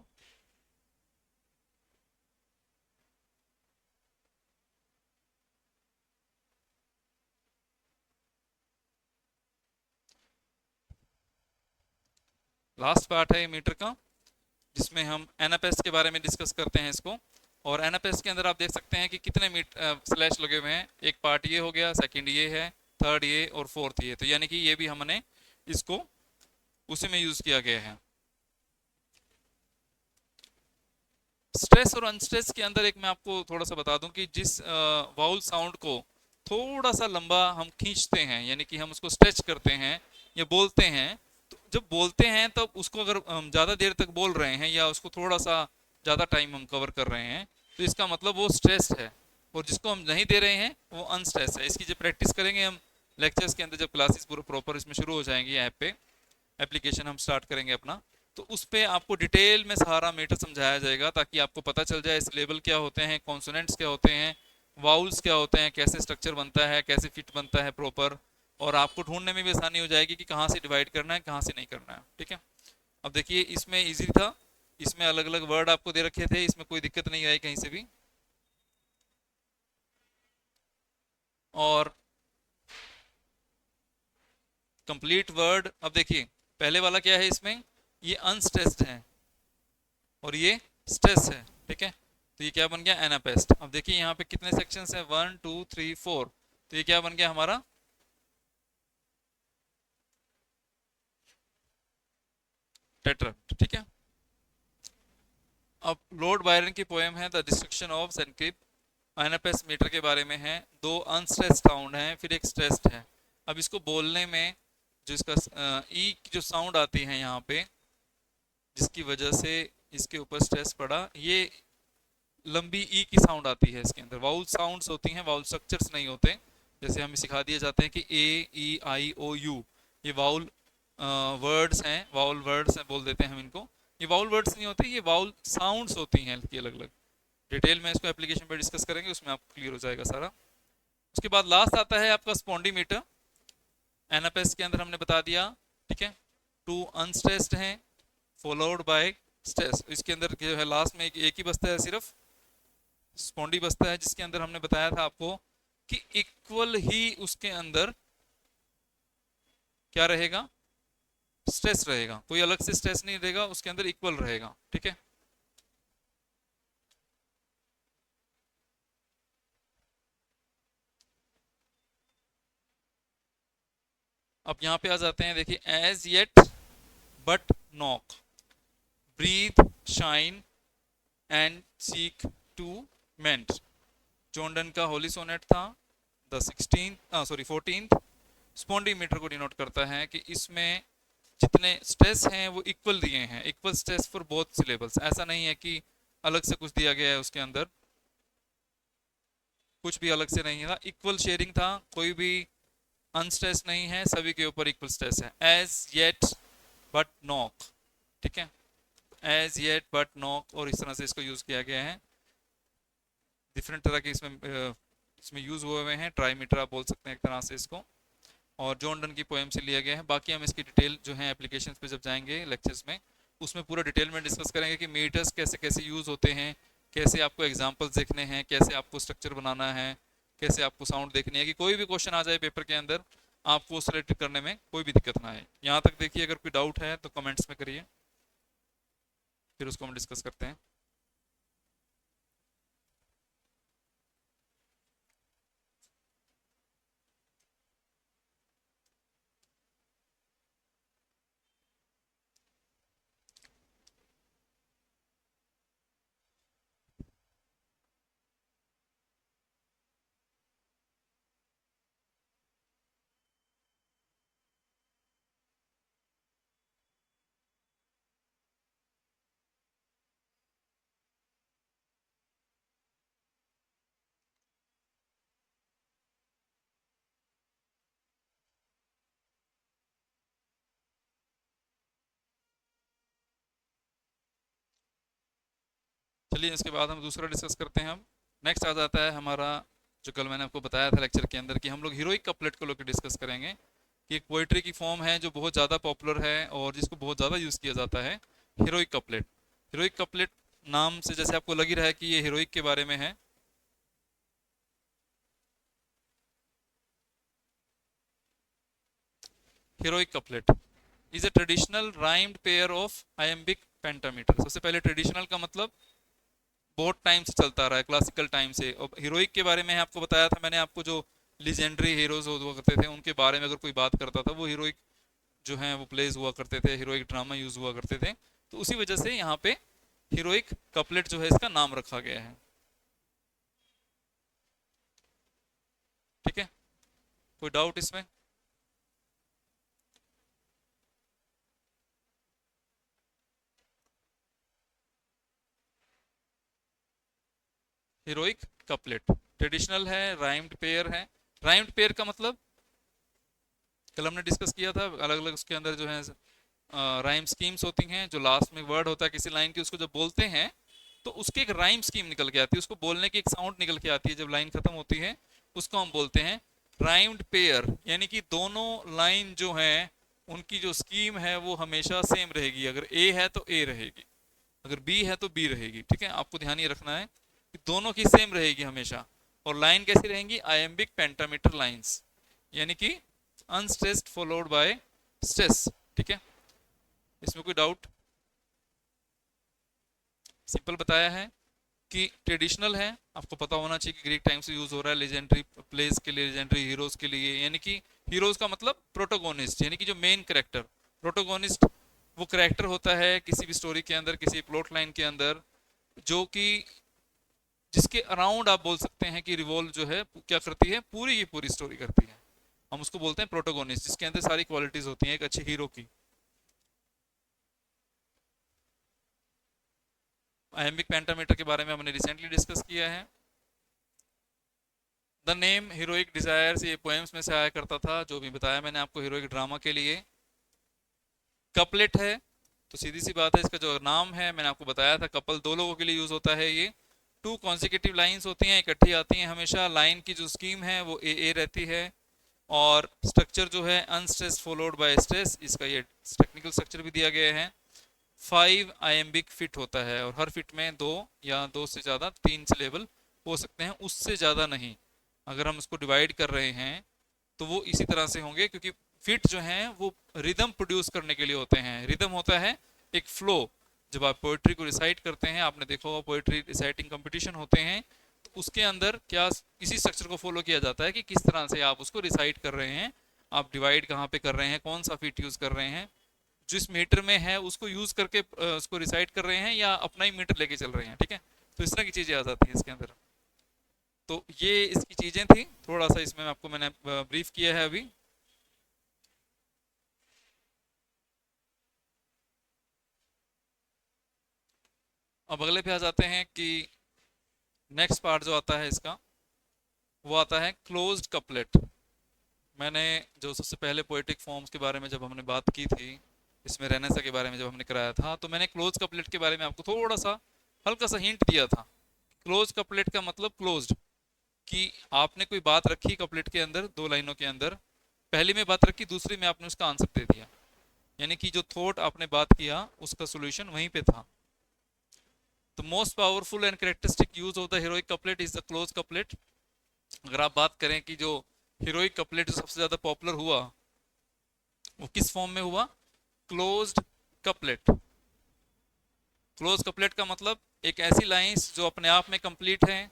लास्ट पार्ट है मीटर का, जिसमें हम एनापेस्ट के बारे में डिस्कस करते हैं इसको। और एनापेस्ट के अंदर आप देख सकते हैं कि कितने स्लैश लगे हुए हैं। एक पार्ट ये हो गया, सेकंड ये है, थर्ड ये और फोर्थ ये, तो यानी कि ये भी हमने इसको उसी में यूज किया गया है। स्ट्रेस और अनस्ट्रेस के अंदर एक मैं आपको थोड़ा सा बता दूं कि जिस वाउल साउंड को थोड़ा सा लंबा हम खींचते हैं, यानी कि हम उसको स्ट्रेच करते हैं या बोलते हैं, तो जब बोलते हैं तब उसको अगर हम ज़्यादा देर तक बोल रहे हैं या उसको थोड़ा सा ज़्यादा टाइम हम कवर कर रहे हैं, तो इसका मतलब वो स्ट्रेस्ड है। और जिसको हम नहीं दे रहे हैं वो अनस्ट्रेस है। इसकी जब प्रैक्टिस करेंगे हम लेक्चर्स के अंदर, जब क्लासेस पूरे प्रॉपर इसमें शुरू हो जाएंगी, ऐप पे एप्लीकेशन हम स्टार्ट करेंगे अपना, तो उस पर आपको डिटेल में सारा मीटर समझाया जाएगा, ताकि आपको पता चल जाए लेबल क्या होते हैं, कॉन्सोनेंट्स क्या होते हैं, वाउल्स क्या होते हैं, कैसे स्ट्रक्चर बनता है, कैसे फिट बनता है प्रॉपर, और आपको ढूंढने में भी आसानी हो जाएगी कि कहाँ से डिवाइड करना है, कहाँ से नहीं करना है। ठीक है, अब देखिए इसमें इजी था, इसमें अलग अलग वर्ड आपको दे रखे थे, इसमें कोई दिक्कत नहीं आई कहीं से भी। और कंप्लीट वर्ड, अब देखिए पहले वाला क्या है, इसमें ये अनस्ट्रेस्ड है और ये स्ट्रेस है। ठीक है, तो ये क्या बन गया, एनापेस्ट। अब देखिए यहाँ पे कितने सेक्शंस हैं, 1 2 3 4, तो ये क्या बन गया हमारा, टेट्रा। ठीक है, अब लॉर्ड बायरन की पोएम है the destruction of सेनक्रिप, anapaest metre के बारे में है। 2 अनस्ट्रेस्ड साउंड है, फिर एक स्ट्रेस्ड है। अब इसको बोलने में जो इसका ई की जो साउंड आती है यहाँ पे, जिसकी वजह से इसके ऊपर स्ट्रेस पड़ा, ये लंबी ई की साउंड आती है इसके अंदर। वाउल साउंड्स होती हैं, वाउल स्ट्रक्चर्स नहीं होते। जैसे हमें सिखा दिए जाते हैं कि ए ई आई ओ यू, ये वाउल वर्ड्स हैं, वाउल वर्ड्स हैं बोल देते हैं हम इनको। ये वाउल वर्ड्स नहीं होते, ये वाउल साउंड्स होती हैं हल्की अलग अलग। डिटेल में इसको एप्लीकेशन पर डिस्कस करेंगे, उसमें आपको क्लियर हो जाएगा सारा। उसके बाद लास्ट आता है आपका स्पॉन्डीमीटर, एनापेस्ट के अंदर हमने बता दिया। ठीक है, 2 अनस्ट्रेस्ड हैं फॉलोड बाय स्ट्रेस। इसके अंदर जो है लास्ट में एक ही बचता है, सिर्फ स्पॉन्डी बचता है, जिसके अंदर हमने बताया था आपको कि इक्वल ही उसके अंदर क्या रहेगा, स्ट्रेस रहेगा, कोई अलग से स्ट्रेस नहीं रहेगा, उसके अंदर इक्वल रहेगा। ठीक है, अब यहाँ पे आ जाते हैं, देखिए as yet but knock, breathe shine and seek to mend. John Donne का होली सोनेट था, द 14th। स्पॉन्डीमीटर को डिनोट करता है कि इसमें जितने स्ट्रेस हैं वो इक्वल दिए हैं, equal stress for both syllables. ऐसा नहीं है कि अलग से कुछ दिया गया है उसके अंदर, कुछ भी अलग से नहीं था, इक्वल शेयरिंग था, कोई भी अनस्ट्रेस नहीं है, सभी के ऊपर इक्वल स्ट्रेस है। एज येट बट नॉक, ठीक है, एज येट बट नॉक, और इस तरह से इसको यूज किया गया है। डिफरेंट तरह के इसमें यूज हुए हुए हैं, ट्राईमीटर आप बोल सकते हैं एक तरह से इसको, और जॉन डन की पोएम से लिया गया है। बाकी हम इसकी डिटेल जो है एप्लीकेशंस पे जब जाएंगे लेक्चर्स में, उसमें पूरा डिटेल में डिस्कस करेंगे कि मीटर्स कैसे कैसे यूज होते हैं, कैसे आपको एग्जांपल्स देखने हैं, कैसे आपको स्ट्रक्चर बनाना है, कैसे आपको साउंड देखनी है, कि कोई भी क्वेश्चन आ जाए पेपर के अंदर आपको सेलेक्ट करने में कोई भी दिक्कत ना आए। यहाँ तक देखिए, अगर कोई डाउट है तो कमेंट्स में करिए, फिर उसको हम डिस्कस करते हैं। चलिए इसके बाद हम दूसरा डिस्कस करते हैं। हम नेक्स्ट आ जाता है हमारा, जो कल मैंने आपको बताया था लेक्चर के अंदर कि हम लोग हीरोइक कपलेट को लेकर डिस्कस करेंगे, कि एक पोइट्री की फॉर्म है जो बहुत ज़्यादा पॉपुलर है और जिसको बहुत ज़्यादा यूज़ किया जाता है, हीरोइक कपलेट। हीरोइक कपलेट नाम से जैसे आपको लग ही रहा है कि ये हीरोइक के बारे में है। Heroic couplet is a traditional rhymed pair of iambic pentameter. सबसे पहले ट्रेडिशनल का मतलब बहुत टाइम से चलता रहा है, क्लासिकल टाइम से। और हीरोइक के बारे में आपको बताया था मैंने आपको, जो लीजेंडरी हीरोज हुआ करते थे उनके बारे में अगर कोई बात करता था वो हीरोइक जो है वो प्लेज हुआ करते थे, हीरोइक ड्रामा यूज हुआ करते थे। तो उसी वजह से यहाँ पे हीरोइक कपलेट जो है इसका नाम रखा गया है। ठीक है, कोई डाउट इसमें? हीरोइक कपलेट ट्रेडिशनल है, राइम्ड पेयर है। राइम्ड पेयर का मतलब कल हमने डिस्कस किया था, अलग अलग उसके अंदर जो है राइम स्कीम्स होती हैं। जो लास्ट में वर्ड होता है किसी लाइन की, उसको जब बोलते हैं तो उसकी एक राइम स्कीम निकल के आती है, उसको बोलने की एक साउंड निकल के आती है जब लाइन खत्म होती है, उसको हम बोलते हैं राइम्ड पेयर। यानी कि दोनों लाइन जो है उनकी जो स्कीम है वो हमेशा सेम रहेगी। अगर ए है तो ए रहेगी, अगर बी है तो बी रहेगी। ठीक है, आपको ध्यान ये रखना है कि दोनों की सेम रहेगी हमेशा। और लाइन कैसी रहेंगी? आयम्बिक पेंटामीटर लाइंस, यानी कि अनस्ट्रेस्ड फॉलोड बाय स्ट्रेस। ठीक है, इसमें कोई डाउट? सिंपल बताया है कि ट्रेडिशनल है, आपको पता होना चाहिए कि ग्रीक टाइम से यूज हो रहा है लेजेंडरी प्लेस के लिए, लेजेंडरी हीरोज के लिए। यानी कि हीरोज का मतलब प्रोटोगोनिस्ट, यानी कि जो मेन कैरेक्टर। प्रोटोगोनिस्ट वो कैरेक्टर होता है किसी भी स्टोरी के अंदर, किसी प्लॉट लाइन के अंदर, जो कि जिसके अराउंड आप बोल सकते हैं कि रिवॉल्व जो है क्या करती है, पूरी की पूरी स्टोरी करती है। हम उसको बोलते हैं प्रोटोगोनिस्ट, जिसके अंदर सारी क्वालिटीज होती हैं एक अच्छे हीरो की। आयम्बिक पेंटामीटर के बारे में हमने रिसेंटली डिस्कस किया है। द नेम हीरोइक डिजायर्स, ये पोएम्स में से आया करता था, जो भी बताया मैंने आपको हीरोइक ड्रामा के लिए। कपलेट है तो सीधी सी बात है, इसका जो नाम है मैंने आपको बताया था, कपल दो लोगों के लिए यूज होता है ये। टू कॉन्सिक्यूटिव लाइंस होती हैं, इकट्ठी आती हैं हमेशा। लाइन की जो स्कीम है वो ए ए रहती है, और स्ट्रक्चर जो है अनस्ट्रेस फॉलोड बाय स्ट्रेस, इसका ये टेक्निकल स्ट्रक्चर भी दिया गया है। 5 आयम्बिक फिट होता है, और हर फिट में दो या दो से ज़्यादा 3 सिलेबल हो सकते हैं, उससे ज़्यादा नहीं। अगर हम उसको डिवाइड कर रहे हैं तो वो इसी तरह से होंगे, क्योंकि फिट जो हैं वो रिदम प्रोड्यूस करने के लिए होते हैं। रिदम होता है एक फ्लो। जब आप पोएट्री को रिसाइट करते हैं, आपने देखा होगा पोएट्री रिसाइटिंग कंपटीशन होते हैं, तो उसके अंदर क्या इसी स्ट्रक्चर को फॉलो किया जाता है कि किस तरह से आप उसको रिसाइट कर रहे हैं, आप डिवाइड कहाँ पे कर रहे हैं, कौन सा फिट यूज कर रहे हैं, जिस मीटर में है उसको यूज करके उसको रिसाइट कर रहे हैं, या अपना ही मीटर लेके चल रहे हैं। ठीक है, तो इस तरह की चीजें आ जाती हैं इसके अंदर। तो ये इसकी चीजें थी, थोड़ा सा इसमें आपको मैंने ब्रीफ किया है अभी। अब अगले पे आ जाते हैं कि नेक्स्ट पार्ट जो आता है इसका, वो आता है क्लोज्ड कपलेट। मैंने जो सबसे पहले पोएटिक फॉर्म्स के बारे में जब हमने बात की थी, इसमें रेनेसा के बारे में जब हमने कराया था, तो मैंने क्लोज कपलेट के बारे में आपको थोड़ा सा हल्का सा हिंट दिया था। क्लोज कपलेट का मतलब क्लोज्ड, कि आपने कोई बात रखी कपलेट के अंदर, दो लाइनों के अंदर, पहली में बात रखी, दूसरी में आपने उसका आंसर दे दिया, यानी कि जो थॉट आपने बात किया उसका सोल्यूशन वहीं पे था। The most powerful and characteristic use of the heroic couplet is the close couplet. अगर आप बात करें कि जो हीरोइक कपलेट जो सबसे ज्यादा पॉपुलर हुआ वो किस फॉर्म में हुआ? Closed couplet. क्लोज कपलेट का मतलब एक ऐसी लाइंस जो अपने आप में कंप्लीट है,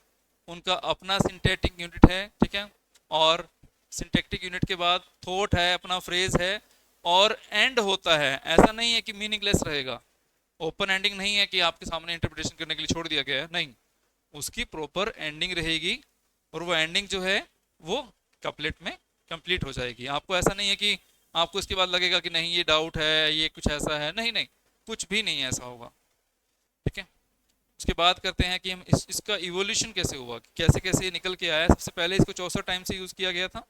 उनका अपना सिंटैक्टिक यूनिट है। ठीक है, और सिंटैक्टिक यूनिट के बाद थॉट है, अपना फ्रेज है, और एंड होता है। ऐसा नहीं है कि मीनिंगलेस रहेगा, ओपन एंडिंग नहीं है कि आपके सामने इंटरप्रिटेशन करने के लिए छोड़ दिया गया है, नहीं, उसकी प्रॉपर एंडिंग रहेगी, और वो एंडिंग जो है वो कपलेट में कंप्लीट हो जाएगी। आपको ऐसा नहीं है कि आपको इसके बाद लगेगा कि नहीं ये डाउट है, ये कुछ ऐसा है, नहीं नहीं, कुछ भी नहीं ऐसा होगा। ठीक है, उसके बाद करते हैं कि हम इसका इवोल्यूशन कैसे हुआ, कैसे कैसे ये निकल के आया। सबसे पहले इसको 64 टाइम से यूज किया गया था।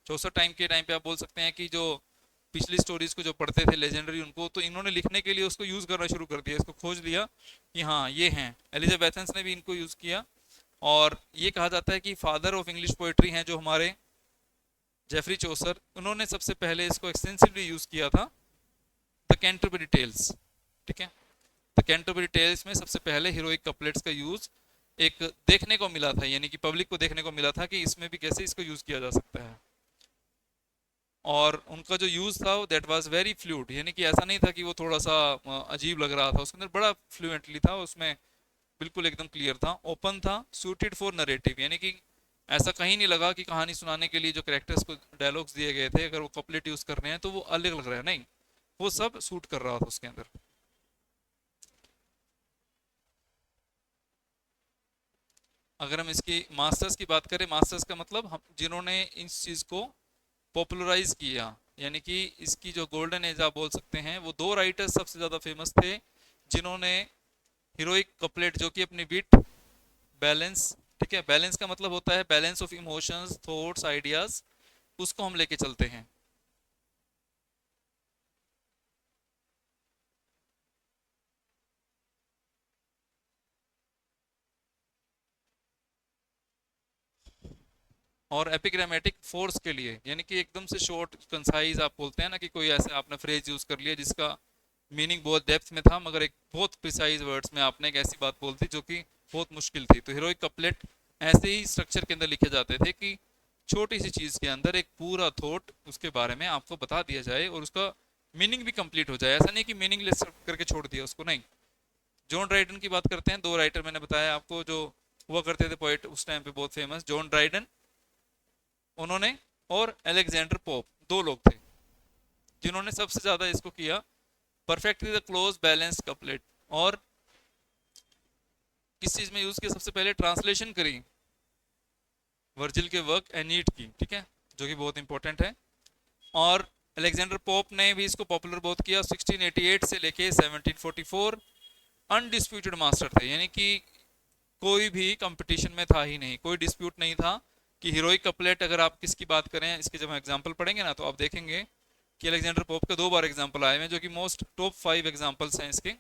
64 टाइम के टाइम पे आप बोल सकते हैं कि जो पिछली स्टोरीज को जो पढ़ते थे लेजेंडरी उनको, तो इन्होंने लिखने के लिए उसको यूज करना शुरू कर दिया, इसको खोज लिया कि हाँ ये हैं। एलिजाबेथन्स ने भी इनको यूज किया, और ये कहा जाता है कि फादर ऑफ इंग्लिश पोएट्री हैं जो हमारे जेफरी चौसर, उन्होंने सबसे पहले इसको एक्सटेंसिवली यूज किया था द कैंटरबरी टेल्स। ठीक है, द कैंटरबरी टेल्स में सबसे पहले हीरोइक कपलेट्स का यूज एक देखने को मिला था, यानी कि पब्लिक को देखने को मिला था कि इसमें भी कैसे इसको यूज किया जा सकता है। और उनका जो यूज था दैट वाज वेरी फ्लूइड, यानी कि ऐसा नहीं था कि वो थोड़ा सा अजीब लग रहा था, उसके अंदर बड़ा फ्लुएंटली था, उसमें बिल्कुल एकदम क्लियर था, ओपन था, सूटेड फॉर नरेटिव, यानी कि ऐसा कहीं नहीं लगा कि कहानी सुनाने के लिए जो कैरेक्टर्स को डायलॉग्स दिए गए थे अगर वो कपलेट यूज कर रहे हैं तो वो अलग लग रहा है, नहीं, वो सब सूट कर रहा था उसके अंदर। अगर हम इसकी मास्टर्स की बात करें, मास्टर्स का मतलब हम जिन्होंने इस चीज को पॉपुलराइज किया, यानी कि इसकी जो गोल्डन एज आप बोल सकते हैं, वो दो राइटर्स सबसे ज्यादा फेमस थे जिन्होंने हीरोइक कपलेट जो कि अपनी बीट बैलेंस, ठीक है, बैलेंस का मतलब होता है balance of emotions, thoughts, ideas, उसको हम लेके चलते हैं। और एपिग्रामेटिक फोर्स के लिए, यानी कि एकदम से शॉर्ट कंसाइज आप बोलते हैं ना, कि कोई ऐसे आपने फ्रेज यूज कर लिया जिसका मीनिंग बहुत डेप्थ में था मगर एक बहुत प्रिसाइज वर्ड्स में आपने एक ऐसी बात बोल दी जो कि बहुत मुश्किल थी, तो हीरोइक कपलेट ऐसे ही स्ट्रक्चर के अंदर लिखे जाते थे कि छोटी सी चीज के अंदर एक पूरा थॉट उसके बारे में आपको बता दिया जाए और उसका मीनिंग भी कंप्लीट हो जाए, ऐसा नहीं कि मीनिंगलेस करके छोड़ दिया उसको, नहीं। जॉन ड्राइडन की बात करते हैं, दो राइटर मैंने बताया आपको जो हुआ करते थे पोएट उस टाइम पे बहुत फेमस, जॉन ड्राइडन उन्होंने, और अलेक्जेंडर पोप, दो लोग थे जिन्होंने सबसे ज्यादा इसको किया, perfectly the close balance couplet. और किस चीज में यूज किया, सबसे पहले ट्रांसलेशन करी वर्जिल के वर्क एनीट की, ठीक है, जो कि बहुत इंपॉर्टेंट है। और अलेक्जेंडर पोप ने भी इसको पॉपुलर बहुत किया, 1688 से लेके 1744 अनडिस्प्यूटेड मास्टर थे, यानी कि कोई भी कंपटीशन में था ही नहीं, कोई डिस्प्यूट नहीं था कि हीरोइक कपलेट, अगर आप किसकी बात करें, इसके जब हम एग्जांपल पढ़ेंगे ना तो आप देखेंगे कि अलेक्जेंडर पोप के दो बार एग्जांपल आए हैं जो कि मोस्ट टॉप 5 एग्जांपल्स हैं इसके।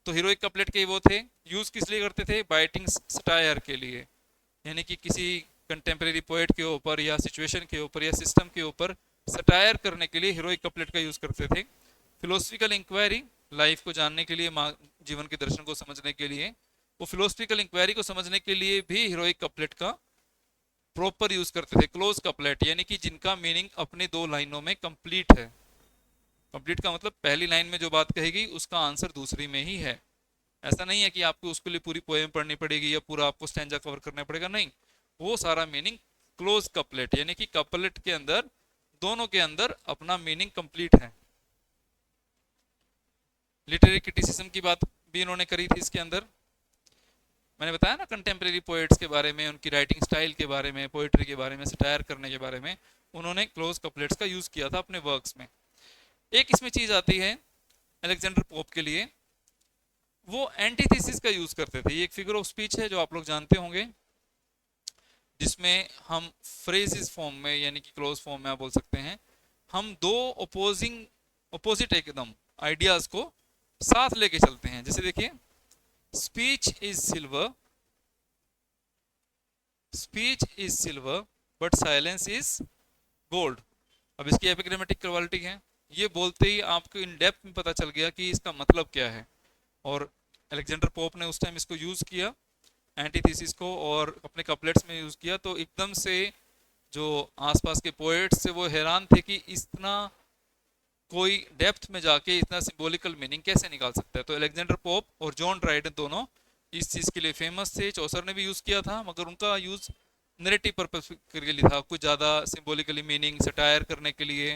तो हीरोइक कपलेट के वो थे, यूज किस लिए करते थे, बाइटिंग सटायर के लिए, यानी कि किसी कंटेम्प्रेरी पोएट के ऊपर या सिचुएशन के ऊपर या सिस्टम के ऊपर सटायर करने के लिए हीरोइक कपलेट का यूज करते थे। फिलोसफिकल इंक्वायरी, लाइफ को जानने के लिए, जीवन के दर्शन को समझने के लिए, वो फिलोसफिकल इंक्वायरी को समझने के लिए भी हीरोइक कपलेट का प्रॉपर यूज करते थे। क्लोज कपलेट यानी कि जिनका मीनिंग अपनी दो लाइनों में कंप्लीट है, कंप्लीट का मतलब पहली लाइन में जो बात कहेगी उसका आंसर दूसरी में ही है, ऐसा नहीं है कि आपको उसके लिए पूरी पोएम पढ़नी पड़ेगी या पूरा आपको स्टैंजा कवर करना पड़ेगा, नहीं, वो सारा मीनिंग क्लोज कपलेट, यानी कि कपलेट के अंदर दोनों के अंदर अपना मीनिंग कंप्लीट है। लिटरेरी क्रिटिसिज्म की बात भी इन्होंने करी थी इसके अंदर, मैंने बताया ना कंटेम्प्रेरी पोएट्स के बारे में, उनकी राइटिंग स्टाइल के बारे में, पोएट्री के बारे में, सटायर करने के बारे में, उन्होंने क्लोज कपलेट्स का यूज किया था अपने वर्क्स में। एक इसमें चीज आती है अलेक्जेंडर पोप के लिए, वो एंटीथेसिस का यूज करते थे, ये एक फिगर ऑफ स्पीच है जो आप लोग जानते होंगे, जिसमें हम फ्रेजेस फॉर्म में यानी कि क्लोज फॉर्म में आप बोल सकते हैं, हम दो ओपोजिंग, अपोजिट एकदम आइडियाज को साथ लेके चलते हैं। जैसे देखिए, speech is silver, speech is silver but silence is gold. अब इसकी एपिग्रामेटिक क्वालिटी है, ये बोलते ही आपको इन डेप्थ में पता चल गया कि इसका मतलब क्या है। और अलेक्जेंडर पोप ने उस टाइम इसको यूज किया एंटीथेसिस को और अपने कपलेट्स में यूज किया, तो एकदम से जो आसपास के पोएट्स थे वो हैरान थे कि इतना कोई डेप्थ में जाके इतना सिंबॉलिकल मीनिंग कैसे निकाल सकता है। तो अलेक्जेंडर पोप और जॉन ड्राइडन दोनों इस चीज के लिए फेमस थे, चौसर ने भी यूज किया था मगर उनका यूज नरेटिव पर्पस के लिए था, कुछ ज्यादा सिंबॉलिकली मीनिंग सटायर करने के लिए,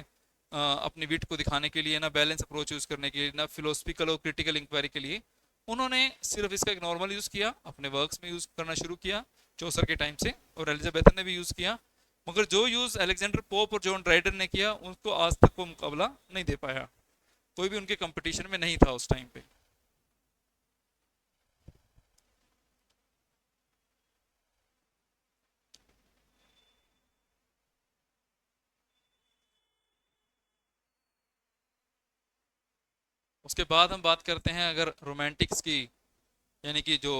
अपनी विट को दिखाने के लिए, ना बैलेंस अप्रोच यूज करने के लिए, ना फिलोसफिकल और क्रिटिकल इंक्वायरी के लिए। उन्होंने सिर्फ इसका एक नॉर्मल यूज किया, अपने वर्क्स में यूज करना शुरू किया चौसर के टाइम से, और एलिजाबेथन ने भी यूज किया, मगर जो यूज अलेक्जेंडर पोप और जॉन ड्राइडन ने किया उनको आज तक वो मुकाबला नहीं दे पाया, कोई भी उनके कंपटीशन में नहीं था उस टाइम पे। उसके बाद हम बात करते हैं अगर रोमांटिक्स की, यानी कि जो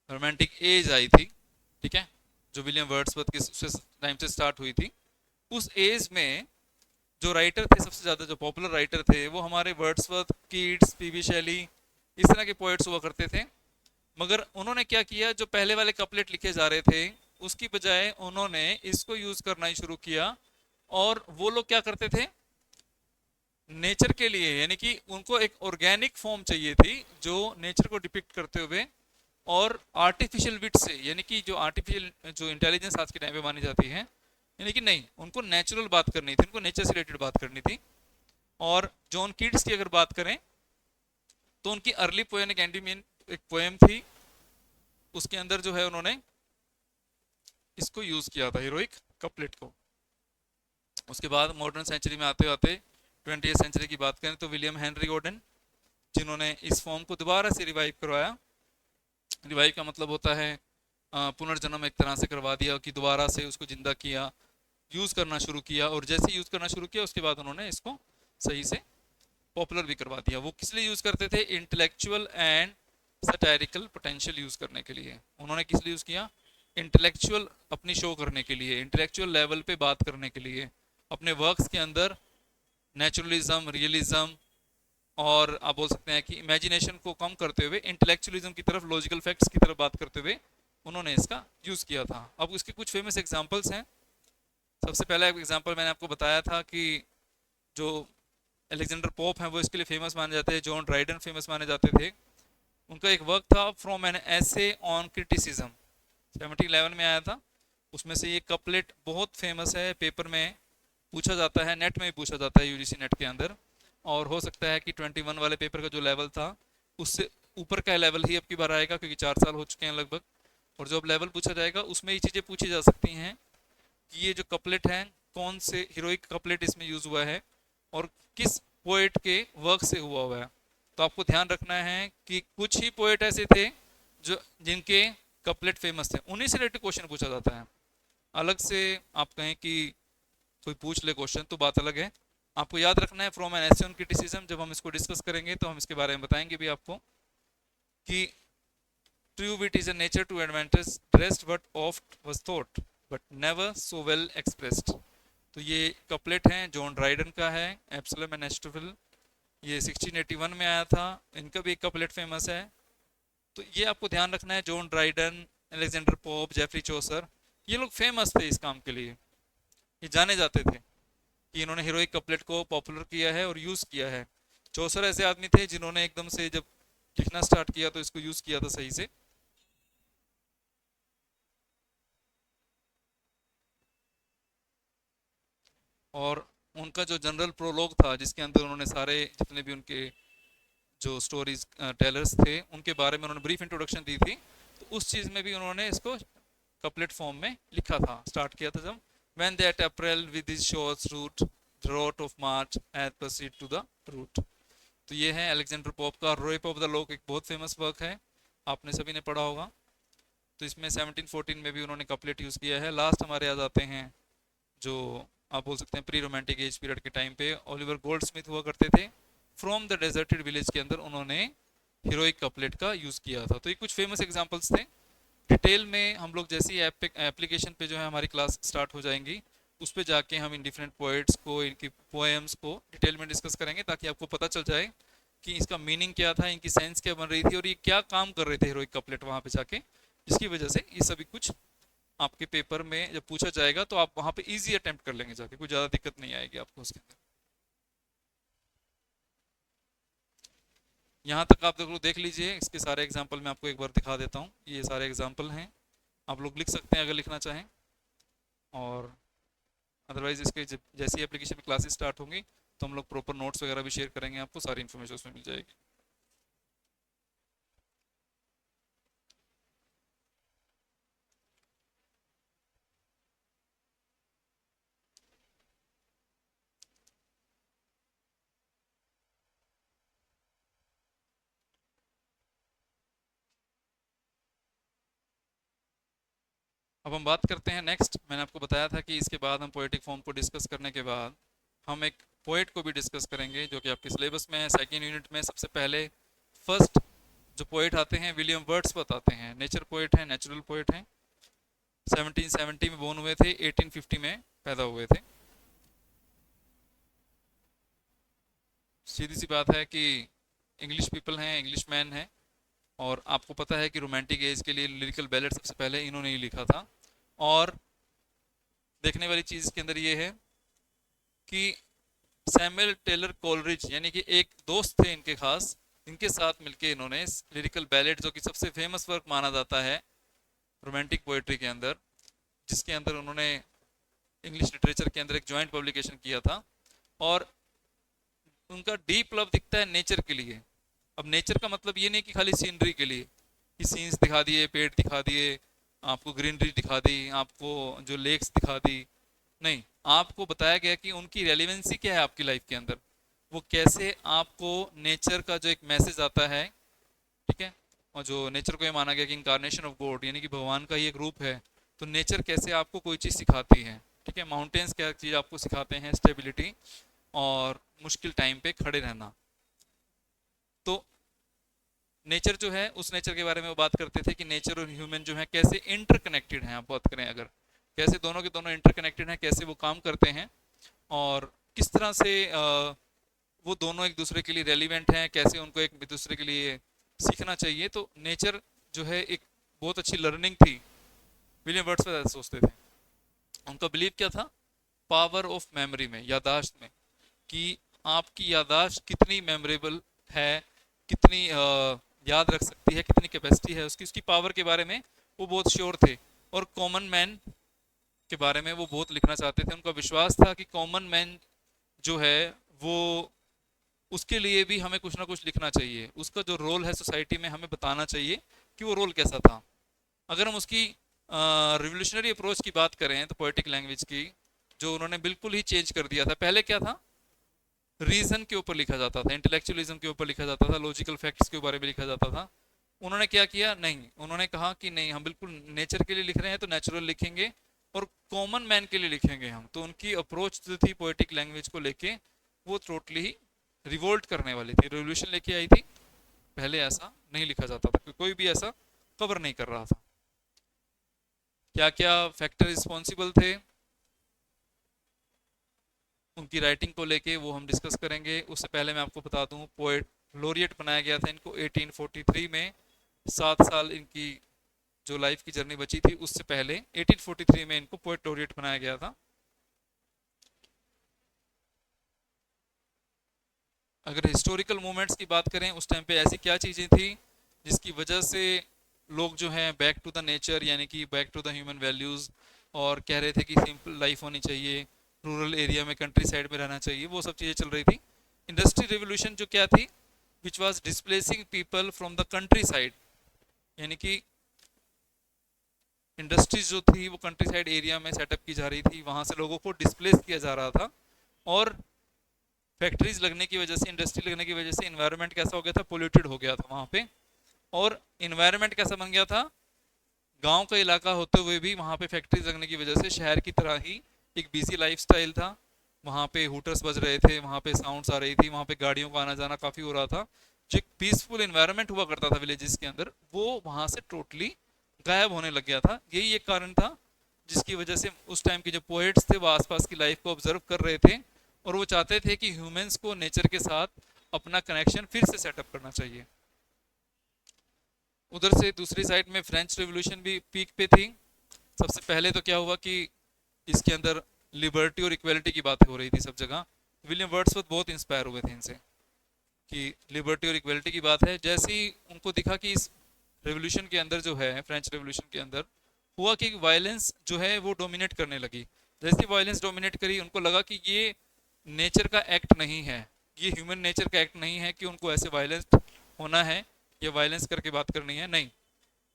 रोमांटिक एज आई थी, ठीक है, जो विलियम वर्ड्सवर्थ के टाइम से स्टार्ट हुई थी, उस एज में जो राइटर थे सबसे ज़्यादा, जो पॉपुलर राइटर थे, वो हमारे वर्ड्सवर्थ, कीट्स, पीवी शैली, इस तरह के पोएट्स हुआ करते थे। मगर उन्होंने क्या किया, जो पहले वाले कपलेट लिखे जा रहे थे उसकी बजाय उन्होंने इसको यूज करना ही शुरू किया। और वो लोग क्या करते थे, नेचर के लिए, यानी कि उनको एक ऑर्गेनिक फॉर्म चाहिए थी जो नेचर को डिपिक्ट करते हुए, और आर्टिफिशियल विट से, यानी कि जो आर्टिफिशियल जो इंटेलिजेंस आज के टाइम पे मानी जाती है, यानी कि नहीं, उनको नेचुरल बात करनी थी, उनको नेचर से रिलेटेड बात करनी थी। और जॉन कीट्स की अगर बात करें तो उनकी अर्ली पोएम एक पोएम थी, उसके अंदर जो है उन्होंने इसको यूज किया था, हीरोइक कपलेट को। उसके बाद मॉडर्न सेंचुरी में आते आते 20वीं सेंचुरी की बात करें तो विलियम हेनरी गॉर्डन, जिन्होंने इस फॉर्म को दोबारा से रिवाइव करवाया। रिवाइव का मतलब होता है पुनर्जन्म एक तरह से करवा दिया, कि दोबारा से उसको जिंदा किया, यूज करना शुरू किया। और जैसे यूज करना शुरू किया उसके बाद उन्होंने इसको सही से पॉपुलर भी करवा दिया। वो किस लिए यूज करते थे, intellectual and satirical potential use करने के लिए। उन्होंने किस लिए यूज किया, इंटेलेक्चुअल अपनी शो करने के लिए, इंटेलेक्चुअल लेवल पे बात करने के लिए, अपने वर्क्स के अंदर नेचुरलिज्म, रियलिज्म, और आप बोल सकते हैं कि इमेजिनेशन को कम करते हुए इंटेलेक्चुअलिज्म की तरफ, लॉजिकल फैक्ट्स की तरफ बात करते हुए उन्होंने इसका यूज किया था। अब उसके कुछ फेमस एग्जांपल्स हैं। सबसे पहला एग्जांपल मैंने आपको बताया था कि जो अलेक्जेंडर पोप हैं वो इसके लिए फेमस माने जाते हैं, जॉन ड्राइडन फेमस माने जाते थे। उनका एक वर्क था from an essay on criticism, 1711 में आया था। उसमें से ये कपलेट बहुत फेमस है, पेपर में पूछा जाता है, नेट में भी पूछा जाता है, यूजीसी नेट के अंदर। और हो सकता है कि 21 वाले पेपर का जो लेवल था उससे ऊपर का लेवल ही अब की बार आएगा, क्योंकि 4 साल हो चुके हैं लगभग। और जो अब लेवल पूछा जाएगा उसमें ये चीज़ें पूछी जा सकती हैं कि ये जो कपलेट है, कौन से हीरोइक कपलेट इसमें यूज हुआ है और किस पोएट के वर्क से हुआ है। तो आपको ध्यान रखना है कि कुछ ही पोएट ऐसे थे जो जिनके कपलेट फेमस थे, उन्हीं से रिलेटेड क्वेश्चन पूछा जाता है। अलग से आप कहें कि कोई पूछ ले क्वेश्चन तो बात अलग है। आपको याद रखना है from an essay on criticism, जब हम इसको डिस्कस करेंगे तो हम इसके बारे में बताएंगे भी आपको कि true wit is a nature to advantage dressed but oft was thought but never so well expressed. तो ये कपलेट हैं, जॉन ड्राइडन का है, एब्सलम एंड एस्टोफिल, ये 1681 में आया था। इनका भी एक कपलेट फेमस है। तो ये आपको ध्यान रखना है, John Dryden, Alexander pope, Geoffrey Chaucer, ये लोग फेमस थे इस काम के लिए, ये जाने जाते थे कि इन्होंने हीरोइक कपलेट को पॉपुलर किया है और यूज किया है। चौसर ऐसे आदमी थे जिन्होंने एकदम से जब लिखना स्टार्ट किया तो इसको यूज किया था सही से। और उनका जो जनरल प्रोलॉग था जिसके अंदर उन्होंने सारे जितने भी उनके जो स्टोरीज टेलर्स थे उनके बारे में उन्होंने ब्रीफ इंट्रोडक्शन दी थी, तो उस चीज़ में भी उन्होंने इसको कपलेट फॉर्म में लिखा था, स्टार्ट किया था जब when that April with his shores root the road of March and proceed to the root। तो ये है अलेक्जेंडर पोप का रोप ऑफ द लॉक, एक बहुत फेमस वर्क है, आपने सभी ने पढ़ा होगा। तो इसमें 1714 में भी उन्होंने कपलेट यूज़ किया है। लास्ट हमारे आ जाते हैं जो आप बोल सकते हैं प्री रोमांटिक एज पीरियड के टाइम पे ओलिवर गोल्डस्मिथ हुआ करते थे। फ्रॉम द डेजर्टेड विलेज के अंदर उन्होंने हीरोइक कपलेट का यूज़ किया था। तो ये कुछ फेमस एग्जाम्पल्स थे। डिटेल में हम लोग जैसी एप्लीकेशन पे जो है हमारी क्लास स्टार्ट हो जाएंगी, उस पे जाके हम इन डिफरेंट पोएट्स को, इनकी पोएम्स को डिटेल में डिस्कस करेंगे, ताकि आपको पता चल जाए कि इसका मीनिंग क्या था, इनकी सेंस क्या बन रही थी और ये क्या काम कर रहे थे हीरोइक कपलेट वहाँ पे जाके, जिसकी वजह से ये सभी कुछ आपके पेपर में जब पूछा जाएगा तो आप वहाँ पे इजी अटेम्प्ट कर लेंगे जाके, कोई ज़्यादा दिक्कत नहीं आएगी आपको उसके अंदर। यहाँ तक आप लोग देख लीजिए, इसके सारे एग्जाम्पल मैं आपको एक बार दिखा देता हूँ। ये सारे एग्जाम्पल हैं, आप लोग लिख सकते हैं अगर लिखना चाहें। और अदरवाइज इसके जैसी एप्लीकेशन में क्लासेस स्टार्ट होंगी तो हम लोग प्रॉपर नोट्स वगैरह भी शेयर करेंगे, आपको सारी इन्फॉर्मेशन उसमें मिल जाएगी। अब हम बात करते हैं नेक्स्ट। मैंने आपको बताया था कि इसके बाद हम पोएटिक फॉर्म को डिस्कस करने के बाद हम एक पोएट को भी डिस्कस करेंगे जो कि आपके सिलेबस में है। सेकेंड यूनिट में सबसे पहले फर्स्ट जो पोएट आते हैं विलियम वर्ड्सवर्थ आते हैं, नेचर पोएट हैं, नेचुरल पोएट हैं। 1770 में बोर्न हुए थे, 1850 में पैदा हुए थे। सीधी सी बात है कि इंग्लिश पीपल हैं, इंग्लिश मैन हैं, और आपको पता है कि रोमांटिक एज के लिए लिरिकल बैलेट सबसे पहले इन्होंने ही लिखा था। और देखने वाली चीज़ के अंदर ये है कि सैमुअल टेलर कोलरिज यानी कि एक दोस्त थे इनके खास, इनके साथ मिलके इन्होंने लिरिकल बैलेट जो कि सबसे फेमस वर्क माना जाता है रोमांटिक पोएट्री के अंदर, जिसके अंदर उन्होंने इंग्लिश लिटरेचर के अंदर एक जॉइंट पब्लिकेशन किया था। और उनका डीप लव दिखता है नेचर के लिए। अब नेचर का मतलब ये नहीं कि खाली सीनरी के लिए कि सीन्स दिखा दिए, पेड़ दिखा दिए, आपको ग्रीनरी दिखा दी, आपको जो लेक्स दिखा दी, नहीं, आपको बताया गया कि उनकी रेलिवेंसी क्या है आपकी लाइफ के अंदर, वो कैसे आपको नेचर का जो एक मैसेज आता है, ठीक है, और जो नेचर को ये माना गया कि इनकारनेशन ऑफ गॉड यानी कि भगवान का ही एक रूप है, तो नेचर कैसे आपको कोई चीज़ सिखाती है, ठीक है। माउंटेन्स क्या चीज़ आपको सिखाते हैं, स्टेबिलिटी और मुश्किल टाइम पे खड़े रहना। तो नेचर जो है, उस नेचर के बारे में वो बात करते थे कि नेचर और ह्यूमन जो है कैसे इंटरकनेक्टेड हैं। आप बात करें अगर, कैसे दोनों के दोनों इंटरकनेक्टेड हैं, कैसे वो काम करते हैं और किस तरह से वो दोनों एक दूसरे के लिए रेलिवेंट हैं, कैसे उनको एक दूसरे के लिए सीखना चाहिए। तो नेचर जो है एक बहुत अच्छी लर्निंग थी। विलियम वर्ड्सवर्थ ऐसे सोचते थे। उनका बिलीव क्या था? पावर ऑफ मेमोरी में, यादाश्त में, कि आपकी यादाश्त कितनी मेमोरेबल है, कितनी याद रख सकती है, कितनी कैपेसिटी है उसकी, उसकी पावर के बारे में वो बहुत श्योर थे। और कॉमन मैन के बारे में वो बहुत लिखना चाहते थे। उनका विश्वास था कि कॉमन मैन जो है वो, उसके लिए भी हमें कुछ ना कुछ लिखना चाहिए, उसका जो रोल है सोसाइटी में हमें बताना चाहिए कि वो रोल कैसा था। अगर हम उसकी रिवोल्यूशनरी अप्रोच की बात करें तो पोएटिक लैंग्वेज की, जो उन्होंने बिल्कुल ही चेंज कर दिया था। पहले क्या था? रीजन के ऊपर लिखा जाता था, इंटेलेक्चुअलिज्म के ऊपर लिखा जाता था, लॉजिकल फैक्ट्स के बारे में लिखा जाता था। उन्होंने क्या किया? नहीं, उन्होंने कहा कि नहीं, हम बिल्कुल नेचर के लिए लिख रहे हैं तो नेचुरल लिखेंगे और कॉमन मैन के लिए लिखेंगे हम। तो उनकी अप्रोच जो थी पोएटिक लैंग्वेज को लेके, वो टोटली रिवोल्ट करने वाली थी, रेवोल्यूशन लेके आई थी। पहले ऐसा नहीं लिखा जाता था, कोई भी ऐसा कवर नहीं कर रहा था। क्या क्या फैक्टर रिस्पॉन्सिबल थे उनकी राइटिंग को लेके, वो हम डिस्कस करेंगे। उससे पहले मैं आपको बता दूं, पोएट लोरियट बनाया गया था इनको 1843 में। 7 साल इनकी जो लाइफ की जर्नी बची थी, उससे पहले 1843 में इनको पोएट लोरियट बनाया गया था। अगर हिस्टोरिकल मूवमेंट्स की बात करें, उस टाइम पे ऐसी क्या चीज़ें थी जिसकी वजह से लोग जो हैं बैक टू द नेचर यानी कि back to the human values, और कह रहे थे कि सिंपल लाइफ होनी चाहिए, रूरल एरिया में, कंट्री साइड में रहना चाहिए, वो सब चीज़ें चल रही थी। इंडस्ट्री रेवोल्यूशन जो क्या थी, which was displacing people from the country side, यानी कि इंडस्ट्रीज जो थी वो कंट्री साइड एरिया में सेटअप की जा रही थी, वहाँ से लोगों को डिस्प्लेस किया जा रहा था। और फैक्ट्रीज लगने की वजह से, इंडस्ट्री लगने की वजह से इन्वायरमेंट कैसा हो गया था? पोल्यूटेड हो गया था वहाँ पे। और इन्वायरमेंट कैसा बन गया था? गांव का इलाका होते हुए भी वहाँ पे फैक्ट्रीज लगने की वजह से शहर की तरह ही एक बिजी लाइफस्टाइल था। वहाँ पे हूटर्स बज रहे थे, वहाँ पे साउंड्स आ रही थी, वहाँ पे गाड़ियों का आना जाना काफ़ी हो रहा था। जो एक पीसफुल इन्वायरमेंट हुआ करता था विलेजेस के अंदर, वो वहाँ से टोटली गायब होने लग गया था। यही एक कारण था जिसकी वजह से उस टाइम के जो पोएट्स थे वो आसपास की लाइफ को ऑब्जर्व कर रहे थे, और वो चाहते थे कि ह्यूमंस को नेचर के साथ अपना कनेक्शन फिर से सेटअप करना चाहिए। उधर से दूसरी साइड में फ्रेंच रेवोल्यूशन भी पीक पे थी। सबसे पहले तो क्या हुआ कि इसके अंदर लिबर्टी और इक्वलिटी की बातें हो रही थी सब जगह। विलियम वर्ड्सवर्थ बहुत इंस्पायर हुए थे इनसे कि लिबर्टी और इक्वलिटी की बात है। जैसे ही उनको दिखा कि इस रेवोल्यूशन के अंदर जो है, फ्रेंच रेवोल्यूशन के अंदर हुआ कि वायलेंस जो है वो डोमिनेट करने लगी। जैसे वायलेंस डोमिनेट करी, उनको लगा कि ये नेचर का एक्ट नहीं है, ये ह्यूमन नेचर का एक्ट नहीं है कि उनको ऐसे वायलेंस होना है या वायलेंस करके बात करनी है। नहीं,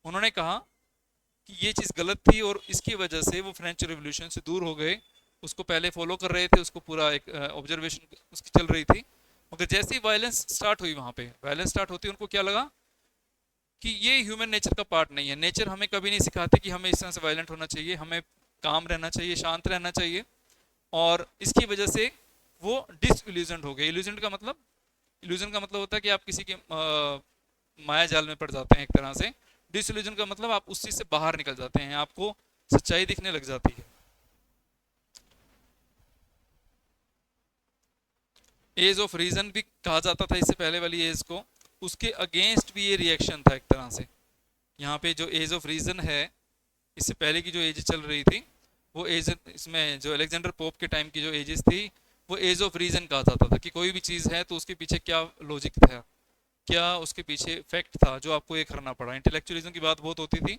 उन्होंने कहा कि ये चीज़ गलत थी और इसकी वजह से वो फ्रेंच रेवोल्यूशन से दूर हो गए। उसको पहले फॉलो कर रहे थे, उसको पूरा एक ऑब्जर्वेशन उसकी चल रही थी। मगर जैसे ही वायलेंस स्टार्ट हुई, वहाँ पे वायलेंस स्टार्ट होती, उनको क्या लगा कि ये ह्यूमन नेचर का पार्ट नहीं है। नेचर हमें कभी नहीं सिखाती कि हमें इस तरह से वायलेंट होना चाहिए, हमें काम रहना चाहिए, शांत रहना चाहिए। और इसकी वजह से वो डिसइल्यूजन हो गए। इल्यूजन का मतलब होता है कि आप किसी के माया जाल में पड़ जाते हैं एक तरह से। डिसइल्यूजन का मतलब आप उस चीज से बाहर निकल जाते हैं, आपको सच्चाई दिखने लग जाती है। एज ऑफ रीजन भी कहा जाता था इससे पहले वाली एज को, उसके अगेंस्ट भी ये रिएक्शन था एक तरह से। यहाँ पे जो एज ऑफ रीजन है, इससे पहले की जो एज चल रही थी, वो एज, इसमें जो अलेक्जेंडर पोप के टाइम की जो एजेस थी, वो एज ऑफ रीजन कहा जाता था कि कोई भी चीज़ है तो उसके पीछे क्या लॉजिक था, क्या उसके पीछे फैक्ट था जो आपको ये करना पड़ा। इंटेलेक्चुअलिज्म की बात बहुत होती थी,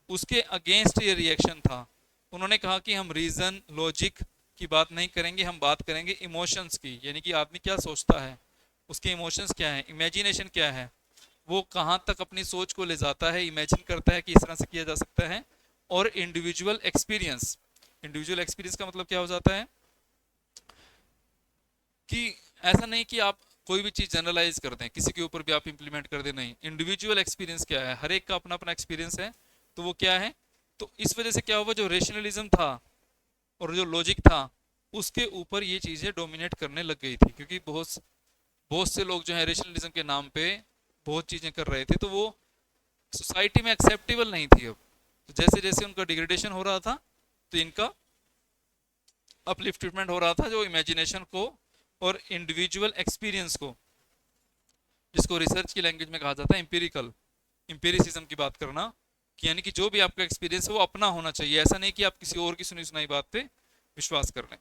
उसके अगेंस्ट ये रिएक्शन था। उन्होंने कहा कि हम रीजन लॉजिक की बात नहीं करेंगे, हम बात करेंगे इमोशंस की, यानी कि आदमी क्या सोचता है, उसके इमोशंस क्या है, इमेजिनेशन क्या है, वो कहाँ तक अपनी सोच को ले जाता है, इमेजिन करता है कि इस तरह से किया जा सकता है। और इंडिविजुअल एक्सपीरियंस, इंडिविजुअल एक्सपीरियंस का मतलब क्या हो जाता है कि ऐसा नहीं कि आप कोई भी चीज जनरलाइज कर दें, किसी के ऊपर भी आप इंप्लीमेंट कर दें, नहीं। इंडिविजुअल एक्सपीरियंस क्या है, हर एक का अपना अपना एक्सपीरियंस है, तो वो क्या है। तो इस वजह से क्या हुआ, जो रेशनलिज्म था और जो लॉजिक था, उसके ऊपर ये चीजें डोमिनेट करने लग गई थी, क्योंकि बहुत बहुत से लोग जो है रेशनलिज्म के नाम पे बहुत चीजें कर रहे थे, तो वो सोसाइटी में एक्सेप्टेबल नहीं थी अब। तो जैसे जैसे उनका डिग्रेडेशन हो रहा था, तो इनका अपलिफ्टमेंट हो रहा था, जो इमेजिनेशन को और इंडिविजुअल एक्सपीरियंस को, जिसको रिसर्च की लैंग्वेज में कहा जाता है एम्पिरिकल, एम्पिरिसिज्म की बात करना, कि यानी कि जो भी आपका एक्सपीरियंस है वो अपना होना चाहिए, ऐसा नहीं कि आप किसी और की सुनी सुनाई बात पे विश्वास कर लें।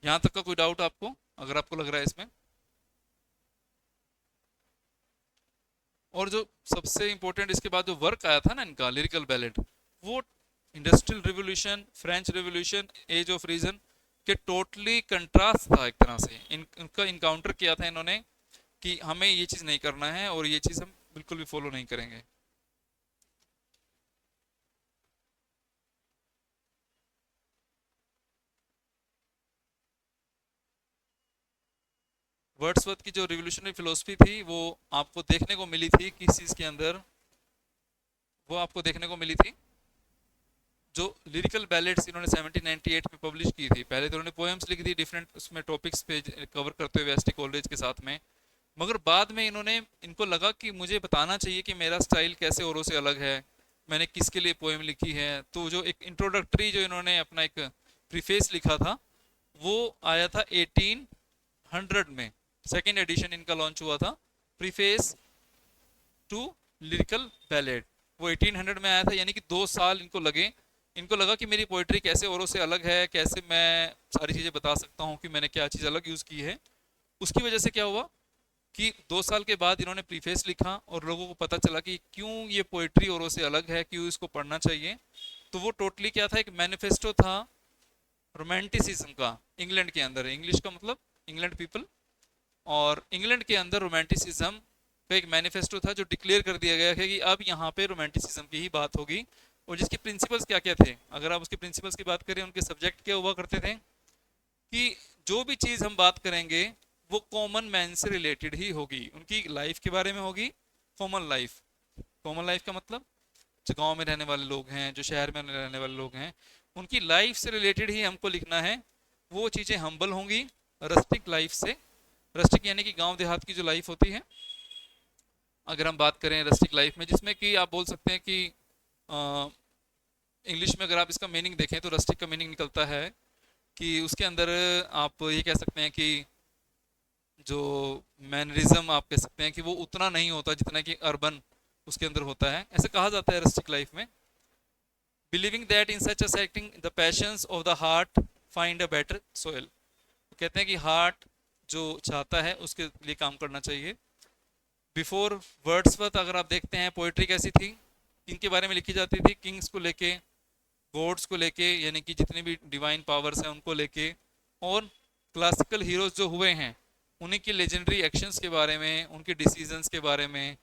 यहां तक का कोई डाउट आपको, अगर आपको लग रहा है इसमें? और जो सबसे इंपॉर्टेंट इसके बाद जो वर्क आया था ना इनका, लिरिकल बैलेट, वो industrial revolution, French revolution, age of reason के टोटली कंट्रास्ट था एक तरह से। इनका इनकाउंटर किया था इन्होंने कि हमें ये चीज नहीं करना है और ये चीज हम बिल्कुल भी फॉलो नहीं करेंगे। वर्ड्सवर्थ की जो रिवोल्यूशनरी फिलोसफी थी, वो आपको देखने को मिली थी किस चीज के अंदर, वो आपको देखने को मिली थी जो लिरिकल बैलेट्स इन्होंने 1798 में पब्लिश की थी। पहले तो उन्होंने पोएम्स लिख दी डिफरेंट उसमें टॉपिक्स पे कवर करते हुए एसटी कॉलेज के साथ में, मगर बाद में इन्होंने, इनको लगा कि मुझे बताना चाहिए कि मेरा स्टाइल कैसे औरों से अलग है, मैंने किसके लिए पोएम लिखी है। तो जो एक इंट्रोडक्टरी, जो इन्होंने अपना एक प्रीफेस लिखा था, वो आया था 1800 में, सेकेंड एडिशन इनका लॉन्च हुआ था, प्रीफेस टू लिरिकल बैलेट। वो 1800 में आया था, यानी कि 2 साल इनको लगे। इनको लगा कि मेरी पोइट्री कैसे औरों से अलग है, कैसे मैं सारी चीज़ें बता सकता हूँ कि मैंने क्या चीज़ अलग यूज़ की है। उसकी वजह से क्या हुआ कि 2 साल के बाद इन्होंने प्रीफेस लिखा और लोगों को पता चला कि क्यों ये पोइट्री औरों से अलग है, क्यों इसको पढ़ना चाहिए। तो वो टोटली क्या था, एक मैनिफेस्टो था रोमांटिसिज्म का, इंग्लैंड के अंदर, इंग्लिश का मतलब इंग्लैंड पीपल, और इंग्लैंड के अंदर रोमांटिसिज्म का एक मैनिफेस्टो था, जो डिक्लेयर कर दिया गया है कि अब यहाँ पे रोमांटिसिज्म की ही बात होगी। और जिसके प्रिंसिपल्स क्या क्या थे, अगर आप उसके प्रिंसिपल्स की बात करें, उनके सब्जेक्ट क्या हुआ करते थे कि जो भी चीज़ हम बात करेंगे वो कॉमन मैन से रिलेटेड ही होगी, उनकी लाइफ के बारे में होगी। कॉमन लाइफ, कॉमन लाइफ का मतलब जो गांव में रहने वाले लोग हैं, जो शहर में रहने वाले लोग हैं, उनकी लाइफ से रिलेटेड ही हमको लिखना है। वो चीज़ें हम्बल होंगी, रस्टिक लाइफ से, रस्टिक यानी कि गांव देहात की जो लाइफ होती है, अगर हम बात करें रस्टिक लाइफ में, जिसमें कि आप बोल सकते हैं कि इंग्लिश में अगर आप इसका मीनिंग देखें तो रस्टिक का मीनिंग निकलता है कि उसके अंदर आप ये कह सकते हैं कि जो मैनरिज्म आप कह सकते हैं कि वो उतना नहीं होता जितना कि अर्बन उसके अंदर होता है, ऐसे कहा जाता है रस्टिक लाइफ में। Believing that in such a setting the patience of the heart find a better soil, कहते हैं कि हार्ट जो चाहता है उसके लिए काम करना चाहिए। बिफोर वर्ड्सवर्थ अगर आप देखते हैं पोइट्री कैसी थी, किंग के बारे में लिखी जाती थी, किंग्स को लेके, गॉड्स को लेके, यानी कि जितनी भी डिवाइन पावर्स हैं उनको लेके, और क्लासिकल हीरोज जो हुए हैं उन्हीं के लेजेंडरी एक्शंस के बारे में, उनके डिसीजंस के बारे में,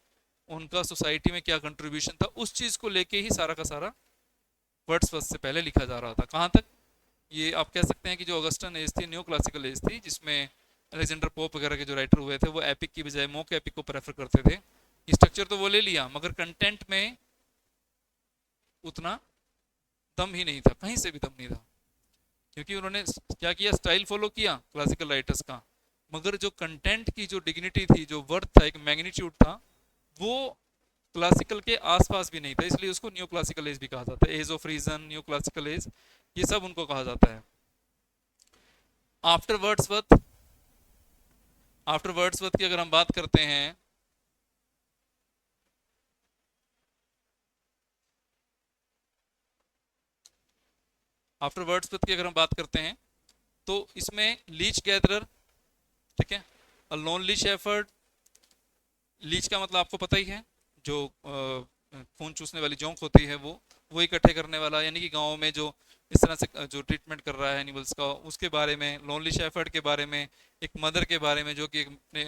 उनका सोसाइटी में क्या कंट्रीब्यूशन था, उस चीज़ को लेके ही सारा का सारा वर्ड्सवर्थ से पहले लिखा जा रहा था। कहाँ तक, ये आप कह सकते हैं कि जो ऑगस्टन एज थी न्यू क्लासिकल एज थी, जिसमें अलेक्जेंडर पोप वगैरह के जो राइटर हुए थे वो एपिक की बजाय मोक एपिक को प्रेफर करते थे। स्ट्रक्चर तो वो ले लिया मगर कंटेंट में उतना दम ही नहीं था, कहीं से भी दम नहीं था, क्योंकि उन्होंने क्या किया, स्टाइल फॉलो किया क्लासिकल राइटर्स का, मगर जो कंटेंट की जो डिग्निटी थी, जो वर्थ था, एक मैग्नीट्यूड था, वो क्लासिकल के आसपास भी नहीं था। इसलिए उसको न्यू क्लासिकल एज भी कहा जाता है, age of reason, new classical age, ये सब उनको कहा जाता है। आफ्टर वर्ड्सवर्थ, आफ्टर वर्ड्सवर्थ की अगर हम बात करते हैं, आफ्टर वर्ड्सवर्थ की अगर हम बात करते हैं तो इसमें लीच गैदरर, ठीक है, अ लोनली शेफर्ड, लीच का मतलब आपको पता ही है, जो खून चूसने वाली जोंक होती है वो इकट्ठे करने वाला, यानी कि गांव में जो इस तरह से जो ट्रीटमेंट कर रहा है एनिमल्स का, उसके बारे में। लोनली शेफर्ड के बारे में, एक मदर के बारे में जो कि अपने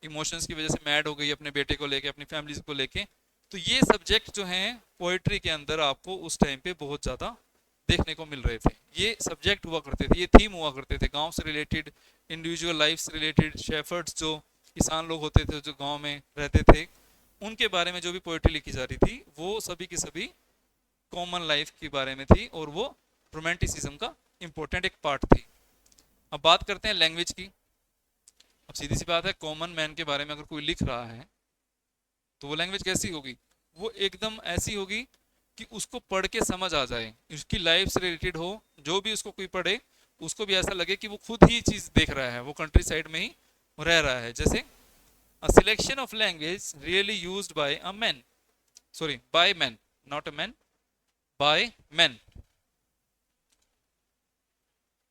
इमोशंस की वजह से मैड हो गई अपने बेटे को लेके, अपनी फैमिली को लेके। तो ये सब्जेक्ट जो हैं पोइट्री के अंदर आपको उस टाइम पे बहुत ज़्यादा देखने को मिल रहे थे। ये सब्जेक्ट हुआ करते थे, ये थीम हुआ करते थे, गांव से रिलेटेड, इंडिविजुअल लाइफ से रिलेटेड। शेफर्ड्स जो किसान लोग होते थे जो गांव में रहते थे, उनके बारे में जो भी पोइट्री लिखी जा रही थी वो सभी की सभी कॉमन लाइफ के बारे में थी, और वो रोमांटिसिज्म का इंपॉर्टेंट एक पार्ट थी। अब बात करते हैं लैंग्वेज की। अब सीधी सी बात है, कॉमन मैन के बारे में अगर कोई लिख रहा है तो वो लैंग्वेज कैसी होगी, वो एकदम ऐसी होगी कि उसको पढ़ के समझ आ जाए, उसकी लाइफ से रिलेटेड हो, जो भी उसको कोई पढ़े उसको भी ऐसा लगे कि वो खुद ही चीज देख रहा है, वो कंट्री साइड में ही रह रहा है। जैसे a selection of language really used by a man, sorry, by men, not a man, by men।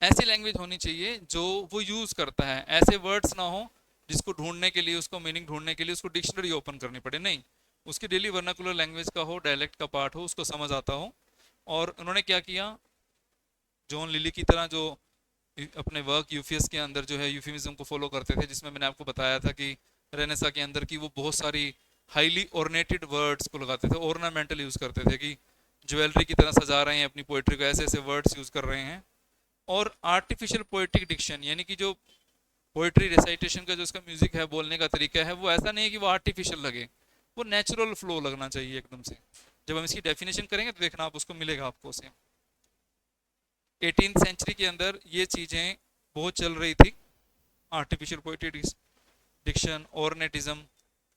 ऐसी लैंग्वेज होनी चाहिए जो वो यूज करता है, ऐसे वर्ड्स ना हो जिसको ढूंढने के लिए, उसको मीनिंग ढूंढने के लिए उसको डिक्शनरी ओपन करनी पड़े, नहीं, उसकी डेली वर्नाकुलर लैंग्वेज का हो, डायलेक्ट का पार्ट हो, उसको समझ आता हो। और उन्होंने क्या किया, जॉन लिली की तरह जो अपने वर्क यूफियस के अंदर जो है यूफिमिज्म को फॉलो करते थे, जिसमें मैंने आपको बताया था कि रेनेसा के अंदर की वो बहुत सारी हाईली ऑर्नेटेड वर्ड्स को लगाते थे, ऑर्नामेंटल यूज करते थे, कि ज्वेलरी की तरह सजा रहे हैं अपनी पोइट्री को, ऐसे ऐसे वर्ड्स यूज कर रहे हैं। और आर्टिफिशियल पोएटिक डिक्शन, यानी कि जो पोएट्री रिसाइटेशन का जो इसका म्यूजिक है, बोलने का तरीका है, वो ऐसा नहीं है कि वो आर्टिफिशियल लगे, वो नेचुरल फ्लो लगना चाहिए एकदम से। जब हम इसकी डेफिनेशन करेंगे तो देखना आप उसको मिलेगा आपको उसे। 18th सेंचुरी के अंदर ये चीज़ें बहुत चल रही थी, आर्टिफिशियल पोएटिक डिक्शन, ऑर्नेटिज्म।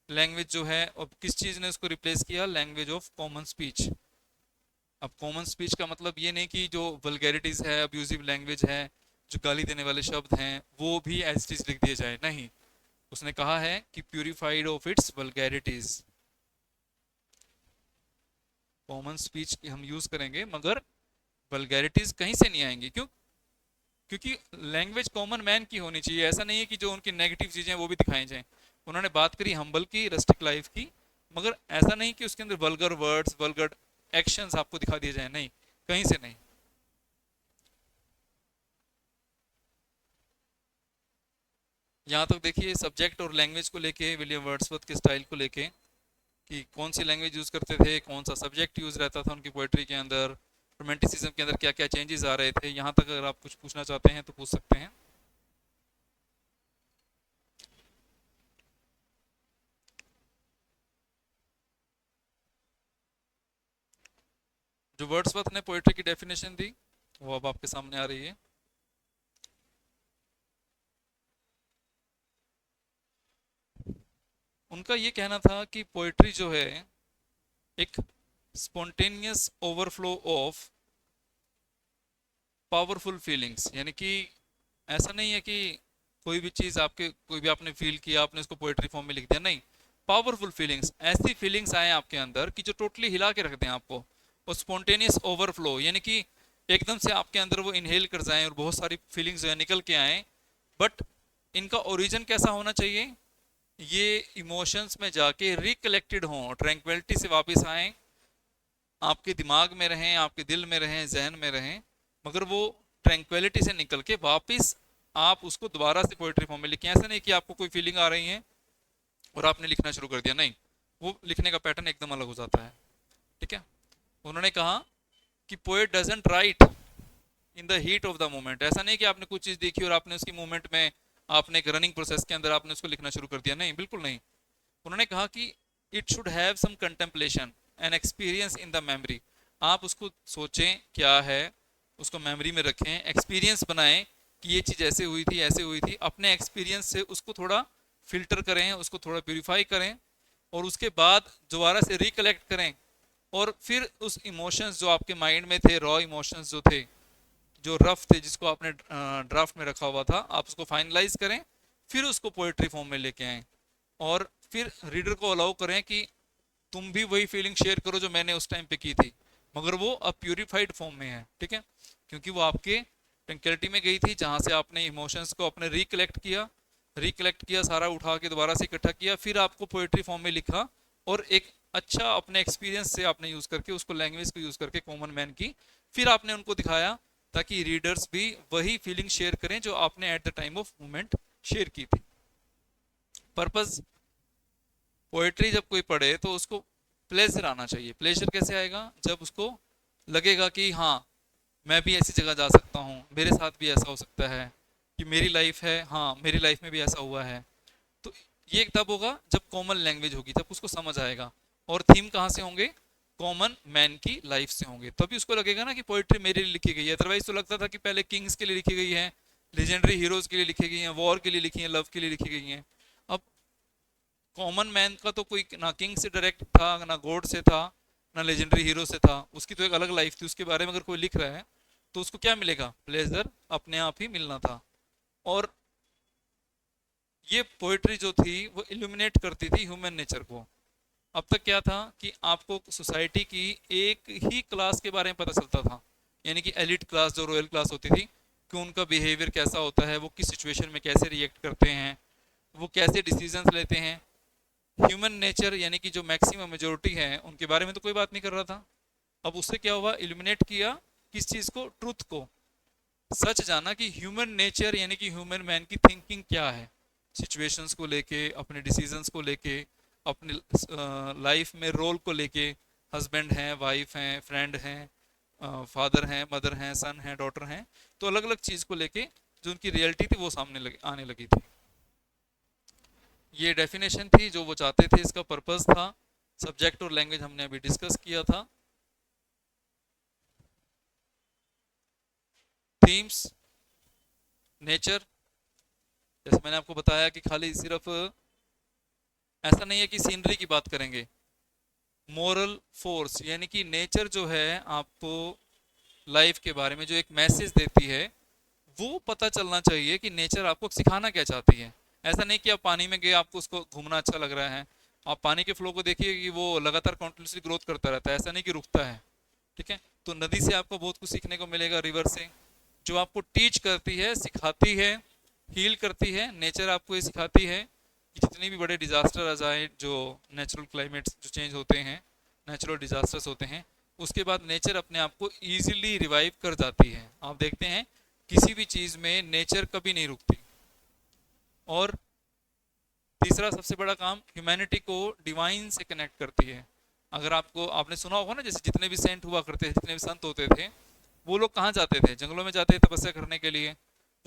लैंग्वेज जो है, अब किस चीज़ ने उसको रिप्लेस किया, लैंग्वेज ऑफ कॉमन स्पीच। अब कॉमन स्पीच का मतलब ये नहीं कि जो वल्गैरिटीज है, अब्यूजिव लैंग्वेज है, जो गाली देने वाले शब्द हैं, वो भी एज इट इज लिख दिए जाए, नहीं। उसने कहा है कि purified of its vulgarities. Common speech हम यूज करेंगे मगर वल्गैरिटीज कहीं से नहीं आएंगी। क्यों? क्योंकि लैंग्वेज कॉमन मैन की होनी चाहिए, ऐसा नहीं है कि जो उनकी नेगेटिव चीजें वो भी दिखाई जाएं। उन्होंने बात करी हम्बल की, रस्टिक लाइफ की, मगर ऐसा नहीं कि उसके अंदर वल्गर वर्ड्स, वल्गर एक्शंस आपको दिखा दिए जाए, नहीं, कहीं से नहीं। यहाँ तक देखिए सब्जेक्ट और लैंग्वेज को लेके, विलियम वर्ड्सवर्थ के स्टाइल को लेके, कि कौन सी लैंग्वेज यूज करते थे, कौन सा सब्जेक्ट यूज रहता था उनकी पोएट्री के अंदर, रोमांटिसिज्म के अंदर क्या क्या चेंजेस आ रहे थे। यहाँ तक अगर आप कुछ पूछना चाहते हैं तो पूछ सकते हैं। जो वर्ड्सवर्थ ने पोएट्री की डेफिनेशन दी वो अब आपके सामने आ रही है। उनका ये कहना था कि पोएट्री जो है एक spontaneous overflow of powerful feelings, यानी कि ऐसा नहीं है कि कोई भी चीज़ आपके, कोई भी आपने फील किया, आपने उसको पोएट्री फॉर्म में लिख दिया, नहीं। पावरफुल फीलिंग्स, ऐसी फीलिंग्स आए आपके अंदर कि जो टोटली हिला के रख दें आपको। और स्पॉन्टेनियस ओवरफ्लो यानी कि एकदम से आपके अंदर वो इनहेल कर जाएं और बहुत सारी फीलिंग्स जो है निकल के आए। बट इनका ओरिजिन कैसा होना चाहिए, ये इमोशंस में जाके रिकलेक्टेड हों, ट्रैंक्विलिटी से वापस आए, आपके दिमाग में रहें, आपके दिल में रहें, जहन में रहें, मगर वो ट्रैंक्विलिटी से निकल के वापस आप उसको दोबारा से पोएट्री फॉर्म में लिखें। ऐसा नहीं कि आपको कोई फीलिंग आ रही है और आपने लिखना शुरू कर दिया, नहीं, वो लिखने का पैटर्न एकदम अलग हो जाता है। ठीक है। उन्होंने कहा कि poet doesn't right in the heat of the moment. ऐसा नहीं कि आपने कुछ चीज़ देखी और आपने उसकी मोमेंट में आपने एक रनिंग प्रोसेस के अंदर आपने उसको लिखना शुरू कर दिया, नहीं, बिल्कुल नहीं। उन्होंने कहा कि it should have some contemplation and experience in the memory. आप उसको सोचें क्या है, उसको मेमोरी में रखें, एक्सपीरियंस बनाएं कि ये चीज़ ऐसे हुई थी, ऐसे हुई थी, अपने एक्सपीरियंस से उसको थोड़ा फिल्टर करें, उसको थोड़ा प्यूरिफाई करें, और उसके बाद दोबारा से रिकलेक्ट करें, और फिर उस इमोशंस जो आपके माइंड में थे, रॉ इमोशंस जो थे, जो रफ थे, जिसको आपने ड्राफ्ट में रखा हुआ था, आप उसको फाइनलाइज करें, फिर उसको पोएट्री फॉर्म में लेके आएं, और फिर रीडर को अलाउ करें कि तुम भी वही फीलिंग शेयर करो जो मैंने उस टाइम पे की थी, मगर वो अब प्यूरिफाइड फॉर्म में है, ठीक है, क्योंकि वो आपके ट्रंक्विलिटी में गई थी, जहां से आपने इमोशंस को अपने रिकलेक्ट किया, सारा उठा के दोबारा से इकट्ठा किया, फिर आपको पोएट्री फॉर्म में लिखा, और एक अच्छा अपने एक्सपीरियंस से आपने यूज करके उसको, लैंग्वेज को यूज करके कॉमन मैन की, फिर आपने उनको दिखाया, ताकि रीडर्स भी वही फीलिंग शेयर करें जो आपने at the time of moment share की थी। पर्पस, पोएट्री जब कोई पढ़े तो उसको प्लेजर आना चाहिए। प्लेजर कैसे आएगा? जब उसको लगेगा कि हाँ, मैं भी ऐसी जगह जा सकता हूँ, मेरे साथ भी ऐसा हो सकता है, कि मेरी लाइफ है, हाँ मेरी लाइफ में भी ऐसा हुआ है। तो ये तब होगा जब कॉमन लैंग्वेज होगी, तब उसको समझ आएगा। और थीम कहाँ से होंगे? कॉमन मैन की लाइफ से होंगे, तभी उसको लगेगा ना कि पोइट्री मेरे लिए लिखी गई है। अदरवाइज तो लगता था कि पहले किंग्स के लिए लिखी गई है, लेजेंडरी हीरोज के लिए लिखी गई है, वॉर के लिए लिखी है, लव के लिए लिखी गई है। अब कॉमन मैन का तो कोई ना किंग से डायरेक्ट था, ना गॉड से था, ना लेजेंडरी हीरो से था, उसकी तो एक अलग लाइफ थी, उसके बारे में अगर कोई लिख रहा है तो उसको क्या मिलेगा? प्लेजर अपने आप ही मिलना था। और ये पोइट्री जो थी वो इल्यूमिनेट करती थी ह्यूमन नेचर को। अब तक क्या था कि आपको सोसाइटी की एक ही क्लास के बारे में पता चलता था, यानी कि एलिट क्लास, जो रॉयल क्लास होती थी, कि उनका बिहेवियर कैसा होता है, वो किस सिचुएशन में कैसे रिएक्ट करते हैं, वो कैसे डिसीजंस लेते हैं। ह्यूमन नेचर यानी कि जो मैक्सिमम मेजोरिटी है, उनके बारे में तो कोई बात नहीं कर रहा था। अब उससे क्या हुआ? इल्यूमिनेट किया किस चीज को? ट्रुथ को। सच जाना कि ह्यूमन नेचर यानी कि ह्यूमन मैन की थिंकिंग क्या है, सिचुएशंस को लेके, अपने डिसीजंस को लेके, अपने लाइफ में रोल को लेके, हस्बैंड हैं, वाइफ हैं, फ्रेंड हैं, फादर हैं, मदर हैं, सन हैं, डॉटर हैं, तो अलग अलग चीज को लेके जो उनकी रियलिटी थी वो सामने आने लगी थी। ये डेफिनेशन थी जो वो चाहते थे, इसका पर्पस था। सब्जेक्ट और लैंग्वेज हमने अभी डिस्कस किया था। थीम्स, नेचर, जैसे मैंने आपको बताया कि खाली सिर्फ ऐसा नहीं है कि सीनरी की बात करेंगे, मोरल फोर्स यानी कि नेचर जो है आपको लाइफ के बारे में जो एक मैसेज देती है, वो पता चलना चाहिए कि नेचर आपको सिखाना क्या चाहती है। ऐसा नहीं कि आप पानी में गए, आपको उसको घूमना अच्छा लग रहा है, आप पानी के फ्लो को देखिए कि वो लगातार कॉन्टिन्यूसली ग्रोथ करता रहता है, ऐसा नहीं कि रुकता है, ठीक है। तो नदी से आपको बहुत कुछ सीखने को मिलेगा, रिवर से, जो आपको टीच करती है, सिखाती है, हील करती है। नेचर आपको ये सिखाती है कि जितने भी बड़े डिजास्टर आ जाए, जो नेचुरल क्लाइमेट जो चेंज होते हैं, नेचुरल डिजास्टर्स होते हैं, उसके बाद नेचर अपने आप को ईजिली रिवाइव कर जाती है। आप देखते हैं किसी भी चीज में नेचर कभी नहीं रुकती। और तीसरा सबसे बड़ा काम, ह्यूमैनिटी को डिवाइन से कनेक्ट करती है। अगर आपको, आपने सुना होगा ना, जैसे जितने भी सेंट हुआ करते थे, जितने भी संत होते थे, वो लोग कहाँ जाते थे? जंगलों में जाते थे तपस्या करने के लिए।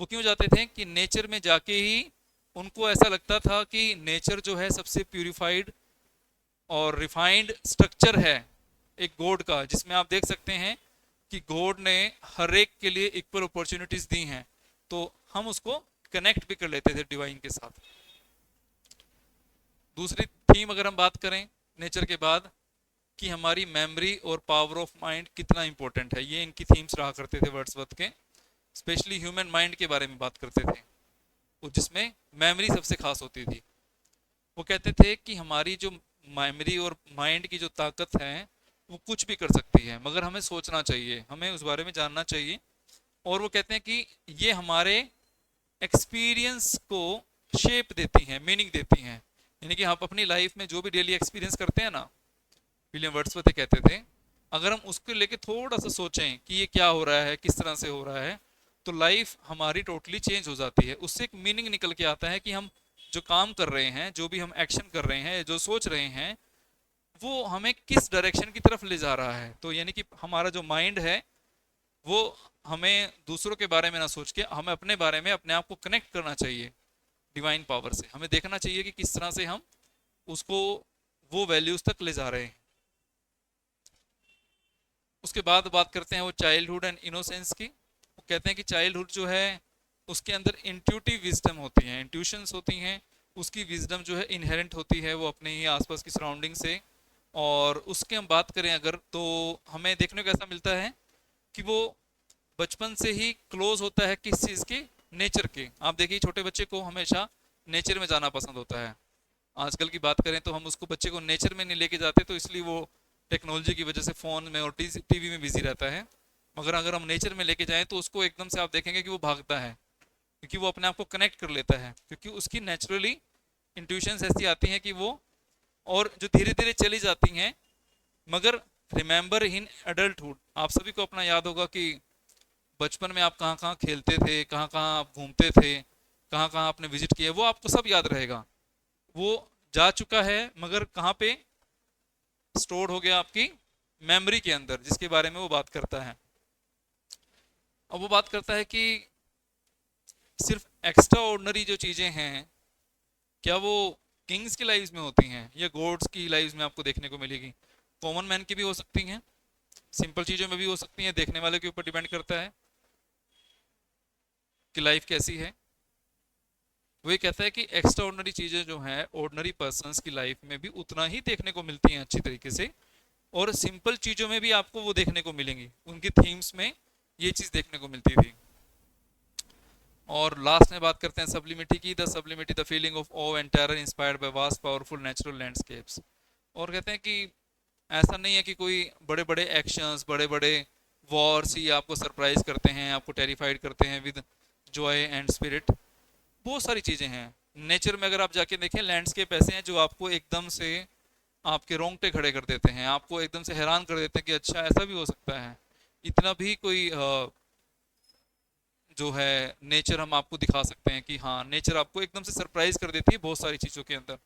वो क्यों जाते थे? कि नेचर में जाके ही उनको ऐसा लगता था कि नेचर जो है सबसे प्यूरिफाइड और रिफाइंड स्ट्रक्चर है एक गॉड का, जिसमें आप देख सकते हैं कि गॉड ने हर एक के लिए इक्वल अपॉर्चुनिटीज दी हैं, तो हम उसको कनेक्ट भी कर लेते थे डिवाइन के साथ। दूसरी थीम अगर हम बात करें नेचर के बाद, कि हमारी मेमोरी और पावर ऑफ माइंड कितना इंपॉर्टेंट है, ये इनकी थीम्स रहा करते थे वर्ड्सवर्थ के। स्पेशली ह्यूमन माइंड के बारे में बात करते थे, वो जिसमें मेमोरी सबसे खास होती थी। वो कहते थे कि हमारी जो मेमोरी और माइंड की जो ताकत है, वो कुछ भी कर सकती है, मगर हमें सोचना चाहिए, हमें उस बारे में जानना चाहिए। और वो कहते हैं कि ये हमारे एक्सपीरियंस को शेप देती हैं, मीनिंग देती हैं। यानी कि आप अपनी लाइफ में जो भी डेली एक्सपीरियंस करते हैं ना, विलियम वर्ड्सवर्थ कहते थे, अगर हम उसको लेके थोड़ा सा सोचें कि ये क्या हो रहा है, किस तरह से हो रहा है, तो लाइफ हमारी टोटली चेंज हो जाती है। उससे एक मीनिंग निकल के आता है कि हम जो काम कर रहे हैं, जो भी हम एक्शन कर रहे हैं, जो सोच रहे हैं, वो हमें किस डायरेक्शन की तरफ ले जा रहा है। तो यानी कि हमारा जो माइंड है, वो हमें दूसरों के बारे में ना सोच के हमें अपने बारे में अपने आप को कनेक्ट करना चाहिए। डिवाइन पावर से। हमें देखना चाहिए कि किस तरह से हम उसको वो वैल्यूज तक ले जा रहे हैं। उसके बाद बात करते हैं वो चाइल्डहुड एंड इनोसेंस की। वो कहते हैं कि चाइल्डहुड जो है उसके अंदर इंट्यूटिव विजडम होती है, इंट्यूशंस होती हैं, उसकी विजडम जो है इनहेरेंट होती है वो अपने ही आसपास की सराउंडिंग से। और उसके हम बात करें अगर, तो हमें देखने को ऐसा मिलता है कि वो बचपन से ही क्लोज होता है किस चीज़ के, नेचर के। आप देखिए छोटे बच्चे को हमेशा नेचर में जाना पसंद होता है। आजकल की बात करें तो हम उसको बच्चे को नेचर में नहीं लेके जाते, तो इसलिए वो टेक्नोलॉजी की वजह से फ़ोन में और टीवी में बिजी रहता है। मगर अगर हम नेचर में लेके जाएं तो उसको एकदम से आप देखेंगे कि वो भागता है, क्योंकि वो अपने आप को कनेक्ट कर लेता है, क्योंकि उसकी नेचुरली इंट्यूशंस ऐसी आती हैं कि वो, और जो धीरे धीरे चली जाती हैं। मगर रिमेंबर इन एडल्टहुड, आप सभी को अपना याद होगा कि बचपन में आप कहाँ कहाँ खेलते थे, कहाँ कहाँ आप घूमते थे, कहाँ कहाँ आपने विजिट किया, वो आपको सब याद रहेगा। वो जा चुका है मगर कहाँ पे स्टोर हो गया, आपकी मेमोरी के अंदर, जिसके बारे में वो बात करता है। अब वो बात करता है कि सिर्फ एक्स्ट्रा ऑर्डिनरी जो चीजें हैं, क्या वो किंग्स की लाइफ में होती हैं या गॉड्स की लाइफ में आपको देखने को मिलेगी? कॉमन मैन की भी हो सकती हैं, सिंपल चीजों में भी हो सकती हैं, देखने वाले के ऊपर डिपेंड करता है कि लाइफ कैसी है। वो ये कहता है कि एक्स्ट्रा ऑर्डिनरी चीजें जो हैं ऑर्डिनरी पर्सन्स की लाइफ में भी उतना ही देखने को मिलती हैं अच्छी तरीके से, और सिंपल चीजों में भी आपको वो देखने को मिलेंगी। उनकी थीम्स में ये चीज देखने को मिलती थी। और लास्ट में बात करते हैं सब्लिमिटी की। The sublimity the feeling of awe and terror inspired by vast powerful natural landscapes. और कहते हैं कि ऐसा नहीं है कि कोई बड़े बड़े एक्शंस, बड़े बड़े वॉर्स ही आपको सरप्राइज करते हैं, आपको टेरिफाइड करते हैं विद जॉय एंड स्पिरिट। बहुत सारी चीज़ें हैं नेचर में, अगर आप जाके देखें लैंडस्केप ऐसे हैं जो आपको एकदम से आपके रोंगटे खड़े कर देते हैं, आपको एकदम से हैरान कर देते हैं कि अच्छा ऐसा भी हो सकता है। इतना भी कोई जो है नेचर हम आपको दिखा सकते हैं कि हाँ, नेचर आपको एकदम से सरप्राइज कर देती है बहुत सारी चीज़ों के अंदर।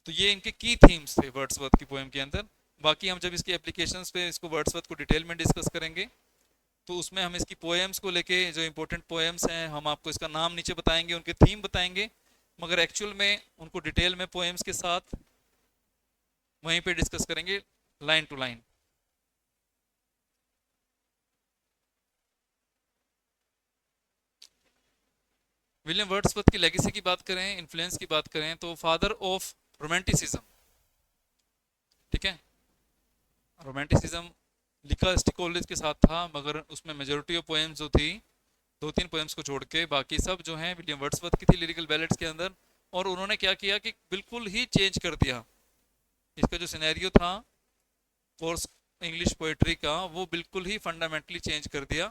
तो ये इनके की थीम्स थे वर्ड्सवर्थ की पोएम के अंदर। बाकी हम जब इसकी एप्लीकेशंस पे इसको वर्ड्सवर्थ को डिटेल में डिस्कस करेंगे तो उसमें हम इसकी पोएम्स को लेके, जो इंपॉर्टेंट पोएम्स हैं, हम आपको इसका नाम नीचे बताएंगे, उनके थीम बताएंगे, मगर एक्चुअल में उनको डिटेल में पोएम्स के साथ वहीं पे डिस्कस करेंगे line to line. William Wordsworth की लेगेसी की बात करें, इन्फ्लुएंस की बात करें, तो फादर ऑफ रोमांटिसिज्म। ठीक है, रोमांटिसिज्म लिखा स्टिकोलिस के साथ था, मगर उसमें मेजोरिटी ऑफ पोएम्स जो थी, दो तीन पोएम्स को छोड़ के बाकी सब जो हैं विलियम वर्ड्सवर्थ की थी लिरिकल बैलेट्स के अंदर। और उन्होंने क्या किया कि बिल्कुल ही चेंज कर दिया इसका जो सिनेरियो था कोर्स इंग्लिश पोएट्री का, वो बिल्कुल ही फंडामेंटली चेंज कर दिया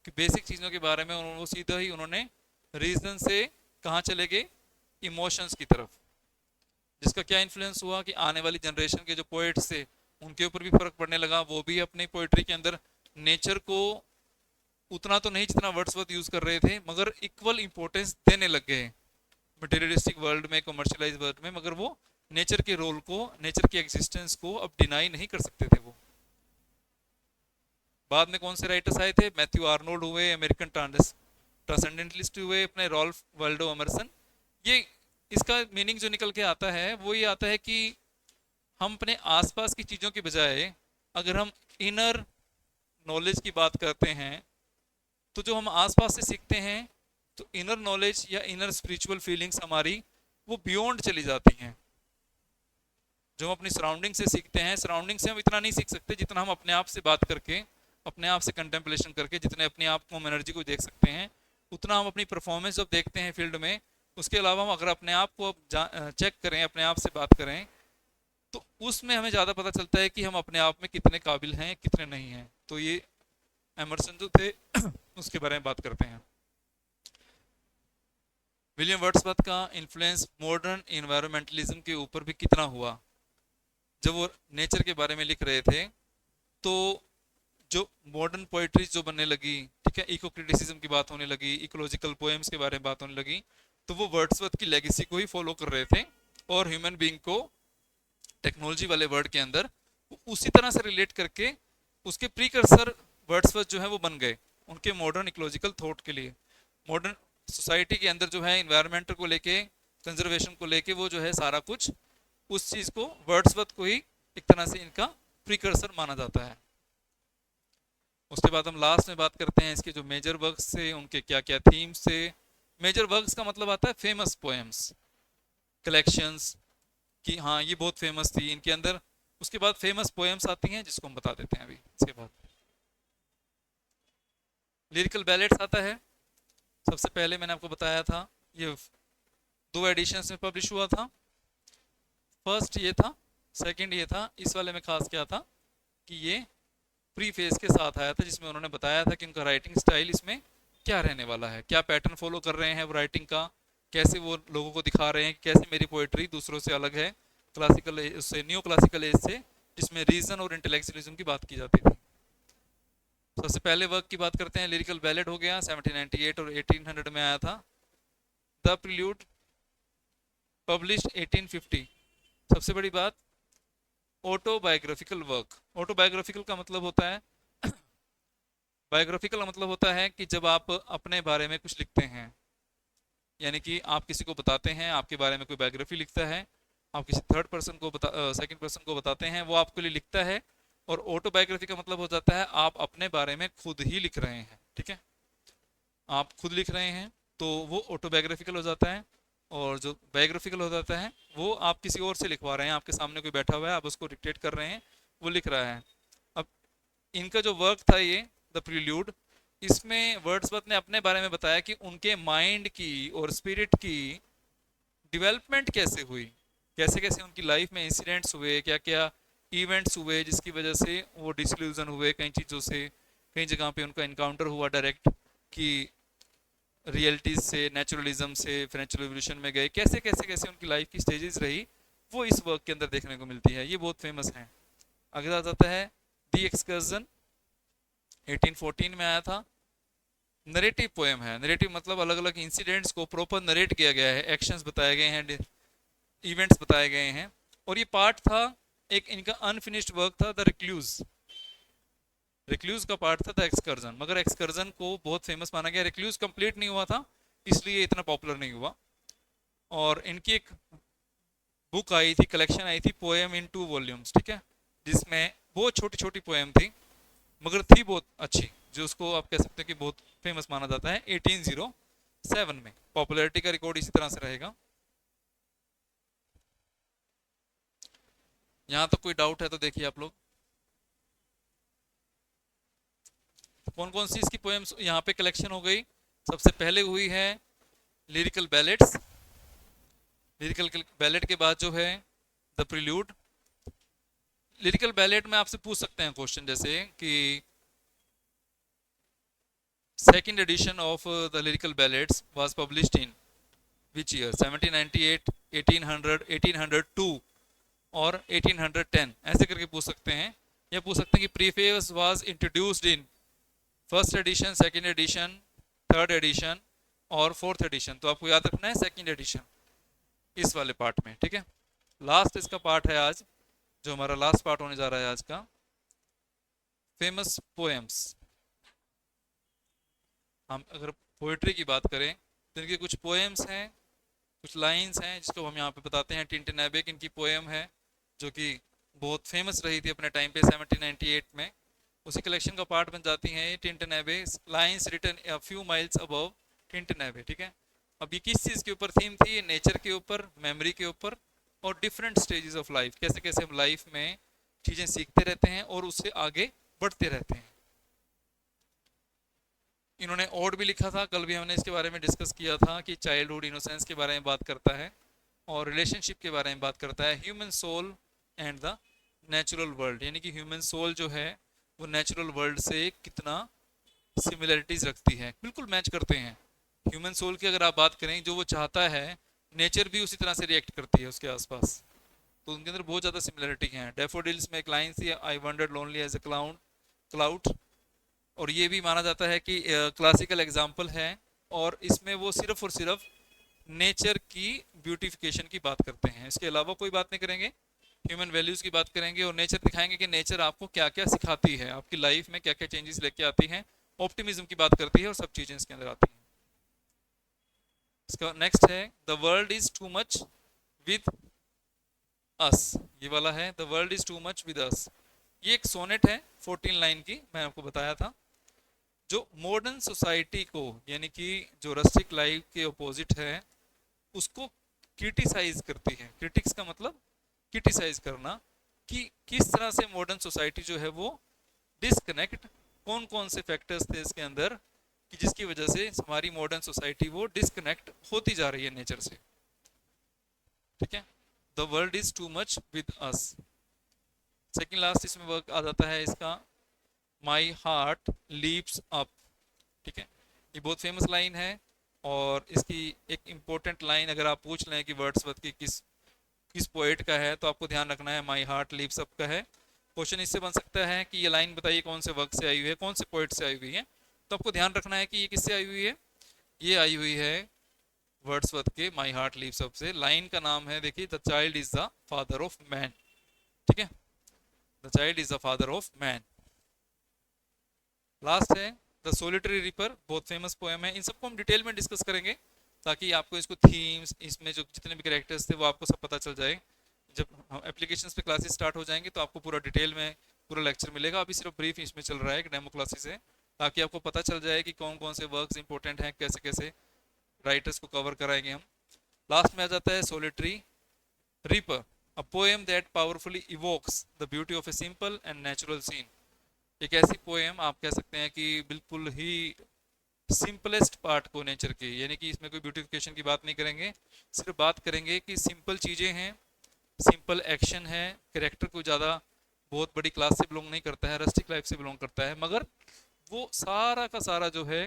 कि बेसिक चीज़ों के बारे में वो सीधा ही उन्होंने रीजन से कहाँ चले गए, इमोशंस की तरफ। जिसका क्या इन्फ्लुएंस हुआ कि आने वाली जनरेशन के जो पोएट्स थे उनके ऊपर भी फर्क पड़ने लगा। वो भी अपनी पोएट्री के अंदर नेचर को उतना तो नहीं जितना वर्ड्सवर्थ यूज कर रहे थे, मगर इक्वल इंपॉर्टेंस देने लग गए मटेरियलिस्टिक वर्ल्ड में, कमर्शियलाइज वर्ल्ड में। मगर वो नेचर के रोल को, नेचर की एग्जिस्टेंस को अब डिनाई नहीं कर सकते थे वो। बाद में कौन से राइटर्स आए थे? मैथ्यू आर्नोल्ड हुए, अमेरिकन ट्रांसेंडेंटलिस्ट हुए अपने रॉल्फ वाल्डो एमर्सन। ये इसका मीनिंग जो निकल के आता है वो ये आता है कि हम अपने आसपास की चीज़ों के बजाय अगर हम इनर नॉलेज की बात करते हैं, तो जो हम आसपास से सीखते हैं, तो इनर नॉलेज या इनर स्पिरिचुअल फीलिंग्स हमारी वो बियॉन्ड चली जाती हैं। जो हम अपनी सराउंडिंग से सीखते हैं, सराउंडिंग से हम इतना नहीं सीख सकते जितना हम अपने आप से बात करके, अपने आप से कंटेम्पलेशन करके, जितने अपने आप को, हम एनर्जी को देख सकते हैं, उतना हम अपनी परफॉर्मेंस जब देखते हैं फील्ड में। उसके अलावा हम अगर अपने आप को चेक करें, अपने आप से बात करें, तो उसमें हमें ज़्यादा पता चलता है कि हम अपने आप में कितने काबिल हैं, कितने नहीं हैं। तो ये एमर्सन जो थे उसके बारे में बात करते हैं। विलियम वर्ड्सवर्थ का इन्फ्लुएंस मॉडर्न इन्वायरमेंटलिज्म के ऊपर भी कितना हुआ। जब वो नेचर के बारे में लिख रहे थे तो जो मॉडर्न पोएट्री जो बनने लगी, ठीक है, इको क्रिटिसिज्म की बात होने लगी, इकोलॉजिकल पोएम्स के बारे में बात होने लगी, तो वो वर्ड्सवर्थ की लेगेसी को ही फॉलो कर रहे थे और ह्यूमन बीइंग को टेक्नोलॉजी वाले वर्ड के अंदर उसी तरह से रिलेट करके उसके प्रीकर्सर वर्ड्सवर्थ जो है वो बन गए उनके मॉडर्न इकोलॉजिकल थॉट के लिए। मॉडर्न सोसाइटी के अंदर जो है इन्वायरमेंट को लेके, कंजर्वेशन को लेके, वो जो है सारा कुछ उस चीज को, वर्ड्सवर्थ को ही एक तरह से इनका प्रीकर्सर माना जाता है। उसके बाद हम लास्ट में बात करते हैं इसके जो मेजर वर्क्स से, उनके क्या क्या थीम्स से। मेजर वर्क्स का मतलब आता है फेमस पोएम्स, कलेक्शंस कि हाँ ये बहुत फेमस थी इनके अंदर। उसके बाद फेमस पोएम्स आती हैं जिसको हम बता देते हैं अभी। इसके बाद लिरिकल बैलेट्स आता है। सबसे पहले मैंने आपको बताया था ये 2 एडिशंस में पब्लिश हुआ था। फर्स्ट ये था, सेकंड ये था। इस वाले में खास क्या था कि ये प्री फेज के साथ आया था, जिसमें उन्होंने बताया था कि उनका राइटिंग स्टाइल इसमें क्या रहने वाला है, क्या पैटर्न फॉलो कर रहे हैं वो राइटिंग का, कैसे वो लोगों को दिखा रहे हैं कि कैसे मेरी पोएट्री दूसरों से अलग है, क्लासिकल एज से, न्यू क्लासिकल एज से, जिसमें रीजन और इंटेलेक्चुअलिज्म की बात की जाती थी। सबसे पहले वर्क की बात करते हैं, लिरिकल बैलेट हो गया, 1798 और 1800 में आया था। The prelude published 1850। सबसे बड़ी बात, ऑटोबायोग्राफिकल वर्क। ऑटोबायोग्राफिकल का मतलब होता है, बायोग्राफिकल का मतलब होता है कि जब आप अपने बारे में कुछ लिखते हैं, यानी कि आप किसी को बताते हैं, आपके बारे में कोई बायोग्राफी लिखता है, आप किसी थर्ड पर्सन को सेकंड पर्सन को बताते हैं, वो आपके लिए लिखता है। और ऑटोबायोग्राफी का मतलब हो जाता है आप अपने बारे में खुद ही लिख रहे हैं, ठीक है, आप खुद लिख रहे हैं, तो वो ऑटोबायोग्राफिकल हो जाता है। और जो बायोग्राफिकल हो जाता है वो आप किसी और से लिखवा रहे हैं, आपके सामने कोई बैठा हुआ है, आप उसको डिक्टेट कर रहे हैं, वो लिख रहा है। अब इनका जो वर्क था ये द प्रिल्यूड, इसमें वर्ड्सवर्थ ने अपने बारे में बताया कि उनके माइंड की और स्पिरिट की डेवलपमेंट कैसे हुई, कैसे कैसे उनकी लाइफ में इंसिडेंट्स हुए, क्या क्या इवेंट्स हुए जिसकी वजह से वो डिसल्यूजन हुए कई चीज़ों से, कई जगह पे उनका इनकाउंटर हुआ डायरेक्ट कि रियलिटीज से, नेचुरलिज्म से, फ्रेंच रिवोल्यूशन में गए, कैसे कैसे कैसे उनकी लाइफ की स्टेजेस रही, वो इस वर्क के अंदर देखने को मिलती है। ये बहुत फेमस है। अगला जाता है दी एक्सकर्जन, 1814 में आया था। नरेटिव पोएम है। नरेटिव मतलब अलग अलग इंसिडेंट्स को प्रॉपर नरेट किया गया है, एक्शंस बताए गए हैं, इवेंट्स बताए गए हैं। और ये पार्ट था एक इनका अनफिनिश्ड वर्क था, द रिक्लूज। रिक्लूज का पार्ट था द एक्सकर्जन, मगर एक्सकर्जन को बहुत फेमस माना गया। रिक्लूज कंप्लीट नहीं हुआ था, इसलिए इतना पॉपुलर नहीं हुआ। और इनकी एक बुक आई थी, कलेक्शन आई थी, पोएम इन 2 वॉल्यूम्स, ठीक है, जिसमें बहुत छोटी छोटी पोएम थी, मगर थी बहुत अच्छी, जो उसको आप कह सकते हैं कि बहुत फेमस माना जाता है। 1807 में पॉपुलैरिटी का रिकॉर्ड इसी तरह से रहेगा। यहाँ तो कोई डाउट है तो देखिए आप लोग, कौन कौन सी इसकी पोएम्स यहाँ पे कलेक्शन हो गई। सबसे पहले हुई है लिरिकल बैलेट्स। लिरिकल बैलेट के बाद जो है द प्रिल्यूड। लिरिकल बैलेट में आपसे पूछ सकते हैं क्वेश्चन, जैसे कि second edition of the lyrical ballads was published in which year, 1798, 1800, 1802 और 1810, ऐसे करके पूछ सकते हैं। या पूछ सकते हैं कि preface was introduced in first edition, second edition, third edition और फोर्थ एडिशन। तो आपको याद रखना है सेकंड एडिशन इस वाले पार्ट में, ठीक है। लास्ट इसका पार्ट है आज, जो हमारा लास्ट पार्ट होने जा रहा है आज का, फेमस पोएम्स। हम अगर पोएट्री की बात करें तो इनके कुछ पोएम्स हैं, कुछ लाइंस हैं, जिसको हम यहाँ पे बताते हैं। टिंटन एबे इनकी पोएम है, जो कि बहुत फेमस रही थी अपने टाइम पे 1798 में। उसी कलेक्शन का पार्ट बन जाती हैं Tintern Abbey, lines written a few miles above Tintern Abbey, ठीक है। अब ये किस चीज़ के ऊपर थीम थी, नेचर के ऊपर, मेमोरी के ऊपर, और डिफरेंट स्टेजेस ऑफ लाइफ, कैसे कैसे हम लाइफ में चीज़ें सीखते रहते हैं और उससे आगे बढ़ते रहते हैं। इन्होंने ओड भी लिखा था, कल भी हमने इसके बारे में डिस्कस किया था कि चाइल्डहुड इनोसेंस के बारे में बात करता है और रिलेशनशिप के बारे में बात करता है, human soul and the natural world, यानी कि ह्यूमन सोल जो है वो नेचुरल वर्ल्ड से कितना सिमिलरिटीज रखती है, बिल्कुल मैच करते हैं। ह्यूमन सोल की अगर आप बात करें, जो वो चाहता है नेचर भी उसी तरह से रिएक्ट करती है उसके आसपास, तो उनके अंदर बहुत ज़्यादा सिमिलरिटी है। डेफोडिल्स में एक लाइन थी, I wandered lonely as a cloud, और ये भी माना जाता है कि क्लासिकल एग्जाम्पल है, और इसमें वो सिर्फ और सिर्फ नेचर की ब्यूटिफिकेशन की बात करते हैं, इसके अलावा कोई बात नहीं करेंगे। ह्यूमन वैल्यूज़ की बात करेंगे और नेचर दिखाएंगे कि नेचर आपको क्या क्या सिखाती है, आपकी लाइफ में क्या क्या चेंजेस लेके आती हैं, ऑप्टिमिज्म की बात करती है, और सब चीज़ें इसके अंदर आती हैं। इसका नेक्स्ट है the world is too much with us, ये वाला है the world is too much with us. ये एक सोनेट है 14 लाइन की, मैं आपको बताया था, जो मॉडर्न सोसाइटी को यानी कि जो रस्टिक लाइफ के अपोजिट है उसको क्रिटिसाइज करती है। क्रिटिक्स का मतलब क्रिटिसाइज करना, कि किस तरह से मॉडर्न सोसाइटी जो है वो डिस्कनेक्ट, कौन कौन से फैक्टर्स थे इसके अंदर कि जिसकी वजह से हमारी मॉडर्न सोसाइटी वो डिस्कनेक्ट होती जा रही है नेचर से। ठीक है, the world is too much with us. Second last इसमें वर्क आ जाता है इसका माई हार्ट लीप्स अप। ठीक है, ये बहुत फेमस लाइन है, और इसकी एक इम्पोर्टेंट लाइन अगर आप पूछ लें कि वर्ड्सवर्थ की किस किस पोएट का है, तो आपको ध्यान रखना है माई हार्ट लीप्स अप का है। क्वेश्चन इससे बन सकता है कि ये लाइन बताइए कौन से वर्क से आई हुई है, कौन से पोएट से आई हुई है, तो आपको ध्यान रखना है कि ये किससे आई हुई है, ये आई हुई है वर्ड्सवर्थ के माई हार्ट लीव्स अप से। लाइन का नाम है देखिए the child is the father of man. ठीक है, the child is the father of man. Last है द सोलिटरी रिपर, बहुत फेमस पोएम है। इन सबको हम डिटेल में डिस्कस करेंगे ताकि आपको इसको थीम्स, इसमें जो जितने भी कैरेक्टर्स थे वो आपको सब पता चल जाए। जब एप्लीकेशंस पे क्लासेस स्टार्ट हो जाएंगे तो आपको पूरा डिटेल में पूरा लेक्चर मिलेगा। अभी सिर्फ ब्रीफ इसमें चल रहा है, एक डेमो क्लासेस है, ताकि आपको पता चल जाए कि कौन कौन से वर्क्स इंपॉर्टेंट हैं, कैसे कैसे राइटर्स को कवर कराएंगे हम। लास्ट में आ जाता है solitary reaper, a poem that powerfully evokes the beauty of a simple and natural scene. एक ऐसी पोएम आप कह सकते हैं कि बिल्कुल ही सिंपलेस्ट पार्ट को नेचर के, यानी कि इसमें कोई ब्यूटिफिकेशन की बात नहीं करेंगे, सिर्फ बात करेंगे कि सिंपल चीज़ें हैं, सिंपल एक्शन है, कैरेक्टर को ज़्यादा बहुत बड़ी क्लास से बिलोंग नहीं करता है, रस्टिक लाइफ से बिलोंग करता है, मगर वो सारा का सारा जो है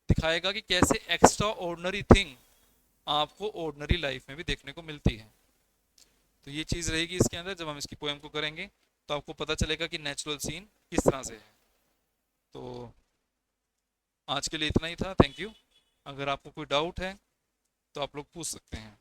दिखाएगा कि कैसे एक्स्ट्रा ऑर्डिनरी थिंग आपको ऑर्डिनरी लाइफ में भी देखने को मिलती है। तो ये चीज़ रहेगी इसके अंदर, जब हम इसकी पोएम को करेंगे तो आपको पता चलेगा कि नेचुरल सीन किस तरह से है। तो आज के लिए इतना ही था, थैंक यू। अगर आपको कोई डाउट है तो आप लोग पूछ सकते हैं।